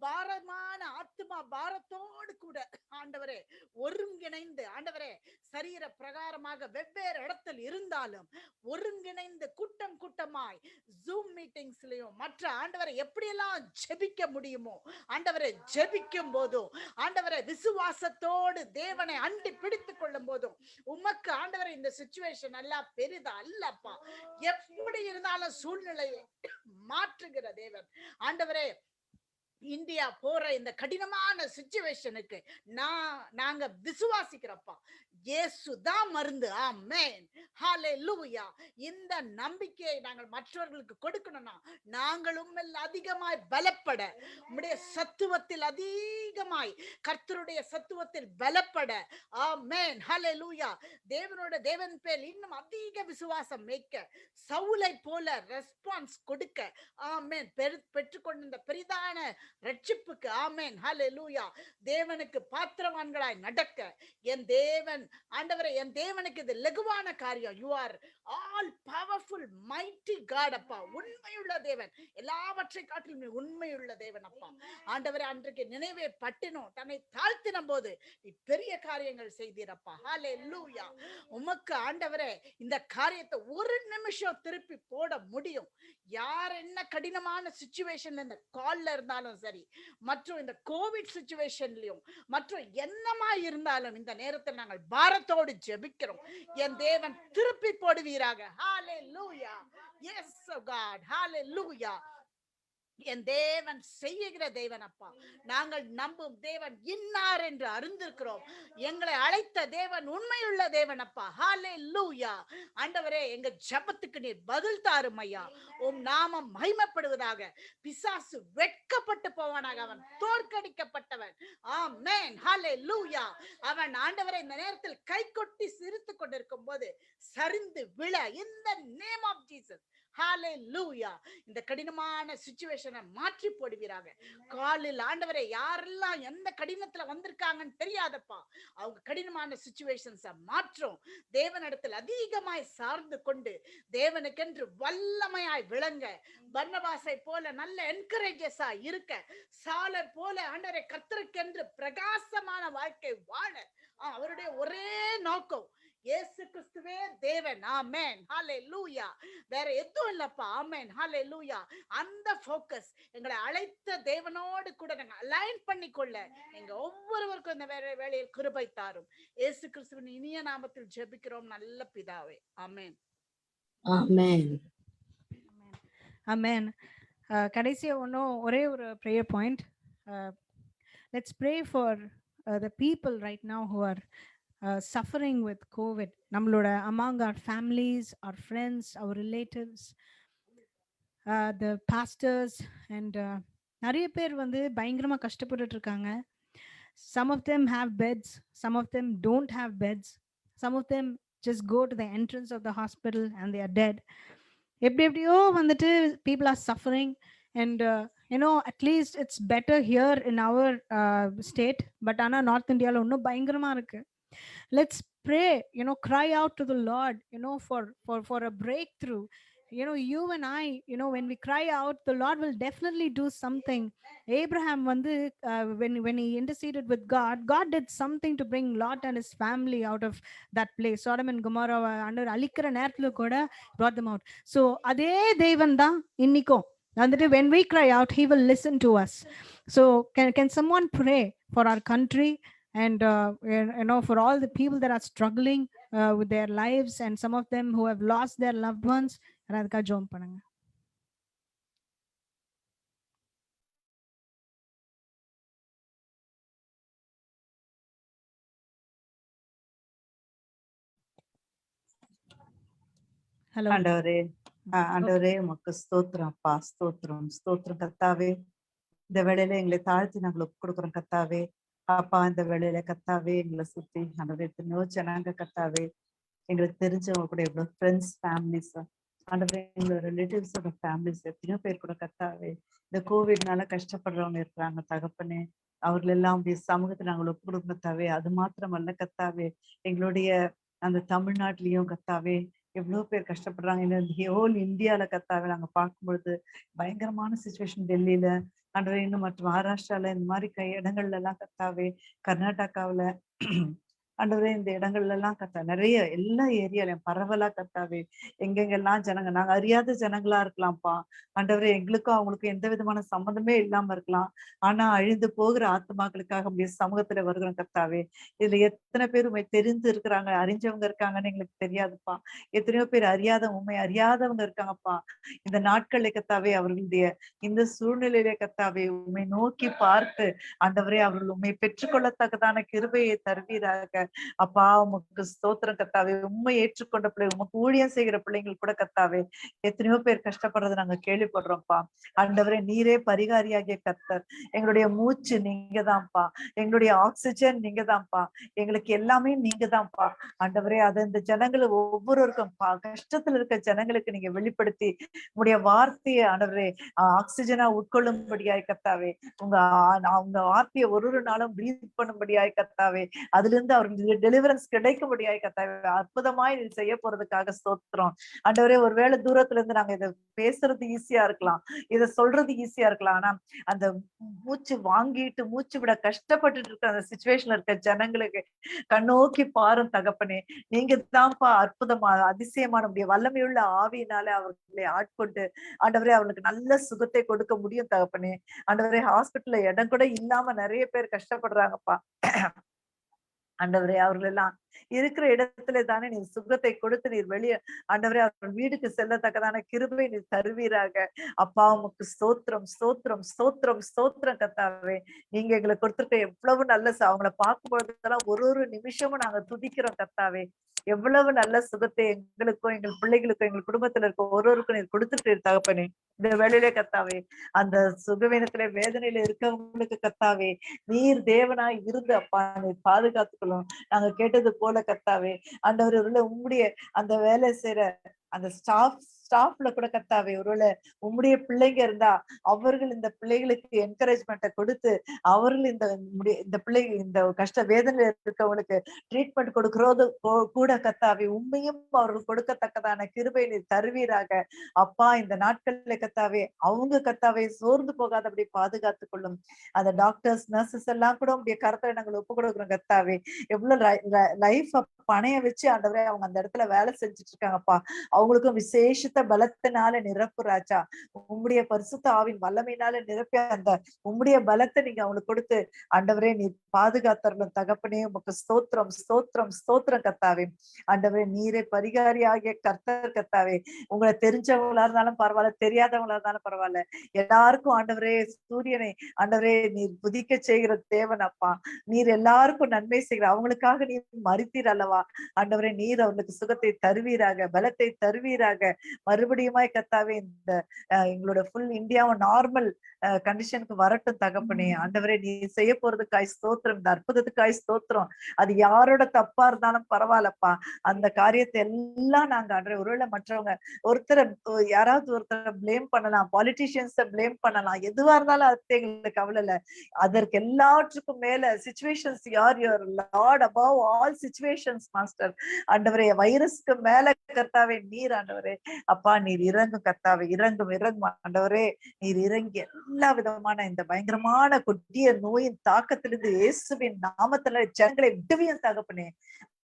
பாரமான ஆத்மா பாரத்தோடு கூட ஆண்டவரே ஒருங்கிணைந்து ஆண்டவரே சரீர பிரகாரமாக வெவ்வேறு இடத்தில் இருந்தாலும் ஒருங்கிணைந்து கூட்டம் கூட்டமாய் ஜூம் மீட்டிங்ஸ்லயும் மற்ற ஆண்டவரை எப்படியெல்லாம் ஜெபிக்க முடியுமோ ஆண்டவரை ஜெபிக்கும் போதும் ஆண்டவரை விசுவாசத்தோடு தேவனை அண்டி பிடித்துக் கொள்ளும் போதும் உமக்கு ஆண்டவரை இந்த சிச்சுவேஷன் எல்லாம் பெரிதா அல்லப்பா. எப்படி இருந்தாலும் சூழ்நிலையை மாற்றுகிற தேவன் ஆண்டவரே. இந்தியா போற இந்த கடினமான சிச்சுவேஷனுக்கு நாங்க விசுவாசிக்கிறப்பா இயேசுதான் மருந்து. ஆமென் ஹalleluya. இந்த நம்பிக்கையை நாங்கள் மற்றவர்களுக்கு கொடுக்கணும்னா நாங்களும் அதிகமாய் பலப்பட உம்முடைய சத்துவத்தில் அதிகமாய் கர்த்தருடைய சத்துவத்தில் பலப்பட ஆமென் ஹalleluya. தேவன் பேர் இன்னும் அதிக விசுவாசம் வைக்க சவுலை போல ரெஸ்பான்ஸ் கொடுக்க ஆமென் பெற்றுக்கொண்ட பெரிதான ரட்சிப்புக்கு ஆமென் ஹalleluya. தேவனுக்கு பாத்திரவான்களாய் நடக்க என் தேவன் ஆண்டவரே என் தேவனுக்கு இது லகுவான காரியம். You are all powerful mighty God அப்பா. உண்மையுள்ள தேவன், எல்லாவற்றை காட்டிலும் உண்மையுள்ள தேவன் அப்பா. ஆண்டவரே அன்றைக்கு நினைவே பட்டினோம் தன்னை தாழ்த்தின போது நீ பெரிய காரியங்கள் செய்தீரப்பா. ஹalleluya. உமக்கு ஆண்டவரே இந்த காரியத்தை ஒரு நிமிஷம் திருப்பி போட முடியும். யார் என்ன கடினமான சிச்சுவேஷன்ல இந்த கால்ல இருந்தாலும் சரி மற்றும் இந்த கோவிட் சிச்சுவேஷன்லயும் மற்றும் என்னமா இருந்தாலும் இந்த நேரத்தில் நாங்கள் பாரத்தோடு ஜெபிக்கிறோம். என் தேவன் திருப்பி போடுவீராக. ஹalleluya. yes god hallelujah. என் தேவன் செய்யுகிற தேவன் அப்பா. நாங்கள் நம்பும் தேவன் இன்னார் என்று அறிந்திருக்கிறோம். எங்களை அழைத்த தேவன் உண்மையுள்ள தேவன் அப்பா. ஹalleluya. ஆண்டவரே எங்க ஜெபத்துக்கு நீர் பதில் தாரும் ஐயா. உம் நாமம் மகிமைப்படுவதாக. பிசாசு வெட்கப்பட்டு போவானாக. அவன் தோற்கடிக்கப்பட்டவன். ஆமென் ஹalleluya. அவன் ஆண்டவரே இந்த நேரத்தில் கை கொட்டி சிரித்துக் கொண்டிருக்கும் போது சரிந்து விழ in the name of Jesus. ஹalleluya. இந்த கடினமான சிச்சுவேஷனை மாற்றி போடுவீராக. காலில் ஆண்டவரே யாரெல்லாம் எந்த கடினத்துல வந்திருக்காங்கன்னு தெரியாதப்பா. அவங்க கடினமான சிச்சுவேஷன்ஸை மாற்றும். தேவனிடத்தில் அதிகமாய் சார்ந்து கொண்டு தேவனுக்கென்று வல்லமையாய் விளங்க பர்னபாசை போல நல்ல என்கரேஜஸா இருக்க சாலை போல ஆண்டவரே கர்த்தருக்கென்று பிரகாசமான வாழ்க்கை வாழ அவருடைய ஒரே நோக்கம் இயேசு கிறிஸ்துவே தேவன். ஆமென் ஹalleluya. வேற எதுவும் இல்லப்பா. ஆமென் ஹalleluya. அந்த ஃபோக்கஸ் எங்களை அழைத்த தேவனோடு கூட நாங்க அலைன் பண்ணிக்கொள்ள எங்க ஒவ்வொருவருக்கும் இந்த வேளையில் கிருபை தாரும். இயேசு கிறிஸ்துவின் இனிய நாமத்தில் ஜெபிக்கிறோம் நல்ல பிதாவே. ஆமென் ஆமென் ஆமென். கடைசியா ஒரே ஒரு prayer point. Let's pray for the people right now who are suffering with COVID. நம்மளோட among our families, our friends, our relatives. the pastors and நிறைய பேர் வந்து பயங்கரமா கஷ்டப்பட்டுட்டு இருக்காங்க. Some of them have beds, some of them don't have beds, some of them just go to the entrance of the hospital and they are dead. எப்படியோ வந்துட்டு people are suffering. And at least it's better here in our state, but ஆனா north இந்தியால இன்னும் பயங்கரமா இருக்கு. Let's pray, cry out to the Lord, for a breakthrough. You and I, when we cry out, the Lord will definitely do something. Abraham வந்து when he interceded with God did something to bring Lot and his family out of that place. Sodom and Gomorrah under அழிக்கிற நேரத்துல கூட brought them out. So அதே தேவன் தான் இன்னிக்கும் வந்துட்டு when we cry out, he will listen to us. So can someone pray for our country, and for all the people that are struggling with their lives, and some of them who have lost their loved ones? அதுக்கா ஜோம் பண்ணுங்க. Hello ஆண்டவரே ஆண்டவரே உமக்கு ஸ்தோத்திரம் அப்பா, ஸ்தோத்திரம் ஸ்தோத்திரம் கர்த்தாவே. இந்த வேளையில எங்களை தாழ்த்தி நாங்கள் ஒப்பு கொடுக்குறோம் கர்த்தாவே. அப்பா இந்த வேளையில கர்த்தாவே எங்களை சுத்தி ஆண்டவரே எத்தனையோ ஜனங்க கர்த்தாவே, எங்களுக்கு தெரிஞ்சவங்க கூட எவ்வளவு ஃப்ரெண்ட்ஸ் ஃபேமிலிஸ் ஆண்டவரே, எங்களோட ரிலேட்டிவ்ஸோட ஃபேமிலிஸ் எத்தனையோ பேர் கூட கர்த்தாவே இந்த கோவிட்னால கஷ்டப்படுறவங்க இருக்கிறாங்க தகப்பனே. அவர்கள் எல்லாம் அப்படி சமூகத்தை நாங்கள் ஒப்பு கொடுக்கணும் கர்த்தாவே. அது மாத்திரமல்ல கர்த்தாவே, எங்களுடைய அந்த தமிழ்நாட்டிலையும் கர்த்தாவே எவ்வளவு பேர் கஷ்டப்படுறாங்க. இந்த ஹோல் இந்தியால கர்த்தாவே நாங்க பார்க்கும்பொழுது பயங்கரமான சுச்சுவேஷன். டெல்லியில ஆண்டவரே, இன்னும் மற்ற மகாராஷ்டிரால இந்த மாதிரி இடங்கள்ல எல்லாம் கர்த்தாவே, கர்நாடகாவுல ஆண்டவரே இந்த இடங்கள்ல எல்லாம் நிறைய எல்லா ஏரியாலையும் பரவலா கர்த்தாவே, எங்கெங்கெல்லாம் ஜனங்க நாங்க அறியாத ஜனங்களா இருக்கலாம்ப்பா ஆண்டவரே, எங்களுக்கும் அவங்களுக்கும் எந்த விதமான சம்மந்தமே இல்லாம இருக்கலாம். ஆனா அழிந்து போகிற ஆத்மாக்களுக்காக அப்படியே சமூகத்துல வருகிறோம் கர்த்தாவே. இதுல எத்தனை பேர் உண்மை தெரிந்து இருக்கிறாங்க, அறிஞ்சவங்க இருக்காங்கன்னு எங்களுக்கு தெரியாதுப்பா. எத்தனையோ பேர் உண்மை அறியாதவங்க இருக்காங்கப்பா. இந்த நாட்கள்ல கர்த்தாவே அவர்களுடைய இந்த சூழ்நிலையிலே கர்த்தாவே உண்மை நோக்கி பார்த்து ஆண்டவரே அவர்கள் உண்மை பெற்றுக்கொள்ளத்தக்கதான கிருபையை தருவீராக. அப்பா உமக்கு ஸ்தோத்திரம் கர்த்தாவே. உண்மை ஏற்றுக்கொண்ட பிள்ளைங்க, உமக்கு ஊழியம் செய்கிற பிள்ளைங்கள் கூட கர்த்தாவே எத்தனையோ பேர் கஷ்டப்படுறதை நாங்க கேள்விப்படுறோம்ப்பா. ஆண்டவரே நீரே பரிகாரியாகிய கர்த்தர். எங்களுடைய மூச்சு நீங்க தான்ப்பா, எங்களுடைய ஆக்சிஜன் நீங்க தான்ப்பா, எங்களுக்கு எல்லாமே நீங்க தான்ப்பா ஆண்டவரே. அதை இந்த ஜனங்களை ஒவ்வொருவருக்கும் கஷ்டத்துல இருக்க ஜனங்களுக்கு நீங்க வெளிப்படுத்தி உங்களுடைய வார்த்தையை ஆண்டவரே ஆக்சிஜனா உட்கொள்ளும்படியாய் கர்த்தாவே, உங்க வார்த்தையை ஒரு நாளும் பிரீத் பண்ணும்படியாய் கர்த்தாவே, அதுல இருந்து அவர்களுக்கு டெலிவரன்ஸ் கிடைக்கும்படியாய் கர்த்தாவே அற்புதமாய் நீ செய்ய போறதுக்காக ஸ்தோத்திரம் ஆண்டவரே. ஒருவேளை தூரத்துல இருந்து நாங்க இதை பேசுறது ஈஸியா இருக்கலாம், இதை சொல்றது ஈஸியா இருக்கலாம். ஆனா அந்த மூச்சு வாங்கிட்டு மூச்சு விட கஷ்டப்பட்டுட்டு இருக்க அந்த சிச்சுவேஷன்ல இருக்க ஜனங்களுக்கு கண்ணோக்கி பாரும் தகப்பனே. நீங்க தான்ப்பா அற்புதமா அதிசயமான வல்லமையுள்ள ஆவியினால அவர்களை ஆட்கொண்டு ஆண்டவரே அவர்களுக்கு நல்ல சுகத்தை கொடுக்க முடியும் தகப்பனே. ஆண்டவரே ஹாஸ்பிட்டல்ல இடம் கூட இல்லாம நிறைய பேர் கஷ்டப்படுறாங்கப்பா ஆண்டவரே. அவர்கள் எல்லாம் இருக்கிற இடத்துல தானே நீர் சுகத்தை கொடுத்து நீர் வெளியே ஆண்டவரே அவர்கள் வீடுக்கு செல்லத்தக்கதான கிருபை நீர் தருவீராக. அப்பா உமக்கு ஸ்தோத்திரம் ஸ்தோத்திரம் ஸ்தோத்திரம் ஸ்தோத்திரம் கர்த்தாவே. நீங்க எங்களை கொடுத்துருக்க எவ்வளவு நல்ல அவங்களை பார்க்கும் பொழுதெல்லாம் ஒரு நிமிஷமும் நாங்க துதிக்கிறோம் கர்த்தாவே. எவ்வளவு நல்ல சுகத்தை எங்களுக்கும் எங்கள் பிள்ளைகளுக்கும் எங்கள் குடும்பத்துல இருக்க ஒருவருக்கும் நீர் கொடுத்துட்டு தகப்பனே. இந்த வேலையிலே கர்த்தாவே அந்த சுகவீனத்திலே வேதனையில இருக்கவங்களுக்கு கர்த்தாவே நீர் தேவனாய் இருந்து அப்பா நீர் பாதுகாத்துக்கணும். நாங்க கேட்டது போல கர்த்தாவே ஆண்டவர் உங்களுடைய அந்த வேலை செய்யற அந்த ஸ்டாஃப்ல கூட கர்த்தாவே ஒருவேளை உம்முடைய பிள்ளைங்க இருந்தா அவர்கள் இந்த பிள்ளைகளுக்கு என்கரேஜ்மெண்ட்டை கொடுத்து அவர்கள் இந்த பிள்ளைங்க இந்த கஷ்ட வேதனையில இருக்கவங்களுக்கு ட்ரீட்மெண்ட் கொடுக்கறது கூட கர்த்தாவே உண்மையும் அவர்கள் கொடுக்கத்தக்கதான கிருபை நீர் தருவீராக. அப்பா இந்த நாட்கள்ல கர்த்தாவே அவங்க கர்த்தாவே சோர்ந்து போகாதபடி பாதுகாத்து கொள்ளும். அந்த டாக்டர்ஸ் நர்சஸ் எல்லாம் கூட உங்களுடைய கருத்தை நாங்கள் ஒப்பு கொடுக்குறோம் கர்த்தாவே. எவ்வளவு லைஃப் பணைய வச்சு ஆண்டவரே அவங்க அந்த இடத்துல வேலை செஞ்சுட்டு இருக்காங்கப்பா. அவங்களுக்கும் விசேஷத்த பலத்தினால நிரப்பு ராஜா. உம்முடைய பரிசுத்த ஆவின் வல்லமையினால நிரப்பி அந்த உம்முடைய பலத்தை நீங்க அவங்களுக்கு கொடுத்து ஆண்டவரே நீ பாதுகாத்தரணும் தகப்பனே. உமக்கு ஸ்தோத்திரம் ஸ்தோத்திரம் ஸ்தோத்திரம் கர்த்தாவே. ஆண்டவரே நீரே பரிகாரி ஆகிய கர்த்தர் கர்த்தாவே. உங்களை தெரிஞ்சவங்களா இருந்தாலும் பரவாயில்ல, தெரியாதவங்களா இருந்தாலும் பரவாயில்ல, எல்லாருக்கும் ஆண்டவரே சூரியனை ஆண்டவரே நீர் புதிக்க செய்கிற தேவன் அப்பா. நீர் எல்லாருக்கும் நன்மை செய்கிற அவங்களுக்காக நீர் மறித்தீர் அல்லவா ஆண்டவரே. நீர் அவர்களுக்கு சுகத்தை தருவீராக, பலத்தை தருவீராக. மறுபடியுமாய் கத்தாவே இந்த எங்களோட ஃபுல் இந்தியாவும் நார்மல் கண்டிஷனுக்கு வரட்டும் தகப்பனே. ஆண்டவரே நீ செய்ய போறதுக்காய் ஸ்தோத்திரம், இந்த அற்புதத்துக்காய் ஸ்தோத்திரம். அது யாரோட தப்பா இருந்தாலும் பரவாயில்லப்பா, அந்த காரியத்தை எல்லாம் நாங்க ஆண்டவரே ஒருவேளை மற்றவங்க ஒருத்தரை யாராவது ஒருத்தரை பிளேம் பண்ணலாம், பாலிட்டிஷியன்ஸ பிளேம் பண்ணலாம், எதுவா இருந்தாலும் அது எங்களுக்கு கவலை இல்ல. அதற்கு எல்லாற்றுக்கும் மேல சிச்சுவேஷன்ஸ் யார் your Lord above all situations master. ஆண்டவரே வைரஸ்க்கு மேல கர்த்தாவே நீர் ஆண்டவரே அப்பா நீர் இறங்கும் கர்த்தாவே, இறங்கும் இறங்கும் ஆண்டவரே நீர் இறங்கி எல்லா விதமான இந்த பயங்கரமான கொடிய நோயின் தாக்கத்திலிருந்து இயேசுவின் நாமத்துல ஜனங்களை விடுவியும் தகப்பனே.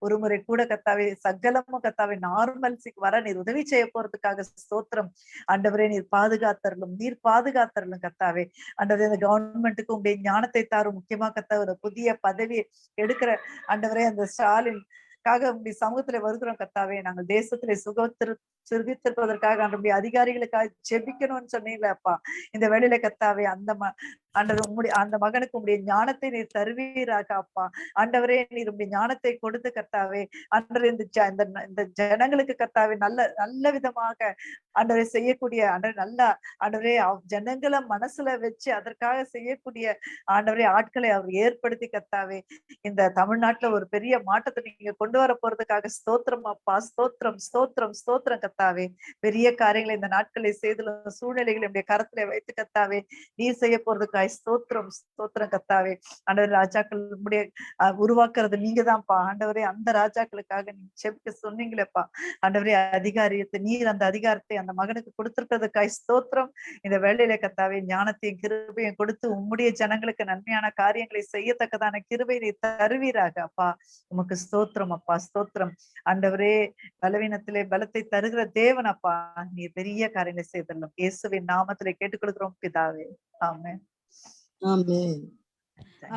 ஒரு முறை கூட கத்தாவே சகலமும் கத்தாவே நார்மல்சிக்கு வர நீர் உதவி செய்ய போறதுக்காக ஸ்தோத்திரம். ஆண்டவரே நீர் பாதுகாத்தரலும் கத்தாவே. ஆண்டவரே இந்த கவர்மெண்ட்டுக்கு உங்களுடைய ஞானத்தை தாரும். முக்கியமா கத்தாவே ஒரு புதிய பதவி எடுக்கிற ஆண்டவரே அந்த ஸ்டாலின் உங்களுடைய சமூகத்துல வருகிறோம் கத்தாவே. நாங்கள் தேசத்திலே சுகித்திருப்பதற்காக நம்முடைய அதிகாரிகளுக்காக ஜெபிக்கணும்னு சொன்னீங்களே அப்பா. இந்த வேளையில கத்தாவே அந்த மகனுக்கு உங்களுடைய ஞானத்தை நீர் தருவீராக அப்பா. ஆண்டவரே நீர் உங்களுடைய ஞானத்தை கொடுத்து கத்தாவே ஆண்டவரே இந்த ஜனங்களுக்கு கத்தாவே நல்ல விதமாக ஆண்டவரை செய்யக்கூடிய ஆண்டவரே ஜனங்களை மனசுல வச்சு அதற்காக செய்யக்கூடிய ஆண்டவரே ஆட்களை அவர் ஏற்படுத்தி கத்தாவே இந்த தமிழ்நாட்டுல ஒரு பெரிய மாற்றத்தை நீங்க கொண்டு வர போறதுக்காக ஸ்தோத்திரம் அப்பா. ஸ்தோத்திரம் ஸ்தோத்திரம் ஸ்தோத்திரம் கத்தாவே. பெரிய காரியங்களை இந்த நாட்களை செய்துள்ள சூழ்நிலைகளை நம்முடைய கரத்துல வைத்து கத்தாவே நீர் செய்ய போறதுக்காக ஸ்தோத்திரம் ஸ்தோத்திரம் கத்தாவே. ஆண்டவரே ராஜாக்கள் நம்முடைய உருவாக்குறது நீங்க தான்ப்பா. ஆண்டவரே அந்த ராஜாக்களுக்காக நீங்க செபிக்க சொன்னீங்களேப்பா. ஆண்டவரே நீர் அந்த அதிகாரத்தை அந்த மகனுக்கு கொடுத்திருக்கிறதுக்காக ஸ்தோத்திரம். இந்த வேளையில கத்தாவே ஞானத்தையும் கிருபையும் கொடுத்து உம்முடைய ஜனங்களுக்கு நன்மையான காரியங்களை செய்யத்தக்கதான கிருபை நீ தருவீராக அப்பா. உமக்கு ஸ்தோத்திரம் அப்பா. ஸ்தோத்திரம் ஆண்டவரே. பலவீனத்திலே பலத்தை தருகிற தேவன் அப்பா. நீ பெரிய காரியங்களை செய்தரலாம். இயேசுவின் நாமத்திலே கேட்டுக்கொள்கிறோம் பிதாவே. ஆமென். Amen.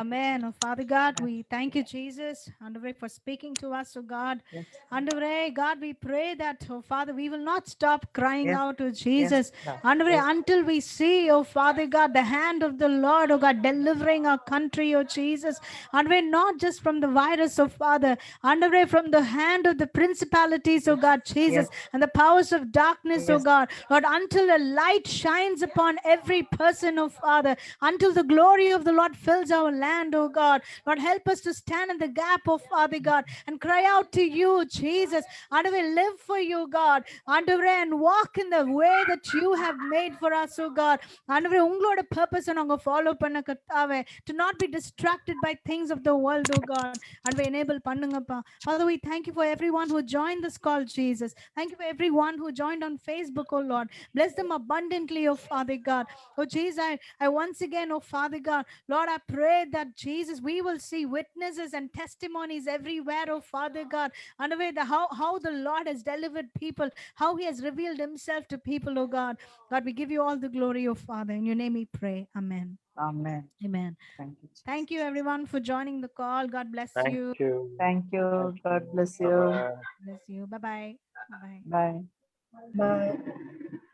Amen. Oh, Father God, we thank you, Jesus, Andavare, for speaking to us, oh God. Yes. Andavare, God, we pray that, oh Father, we will not stop crying Yes. out to Jesus. Yes. Andavare, Yes. until we see, oh Father God, the hand of the Lord, oh God, delivering our country, oh Jesus. Andavare, not just from the virus, oh Father. Andavare, from the hand of the principalities, oh God, Jesus, and the powers of darkness, oh Yes. God. Lord, until the light shines upon every person, oh Father, until the glory of the Lord fills our land, oh God. Lord, help us to stand in the gap, oh Father God, and cry out to you, Jesus. And we live for you, God. And walk in the way that you have made for us, oh God. And we ungloda purpose and follow panna kattave, to not be distracted by things of the world, oh God. And we enable pannungappa. Father, we thank you for everyone who joined this call, Jesus. Thank you for everyone who joined on Facebook, oh Lord. Bless them abundantly, oh Father God. Oh Jesus, I once again, oh Father God, Lord, I pray that Jesus, we will see witnesses and testimonies everywhere, oh Father God. And how the Lord has delivered people, how he has revealed himself to people, oh God. God, we give you all the glory, oh Father. In your name we pray. Amen. Amen. Amen. Thank you. Thank you everyone for joining the call. God bless Thank you. you. Thank you. God bless you. Bye-bye. Bless you. Bye-bye. Bye-bye. Bye. Bye.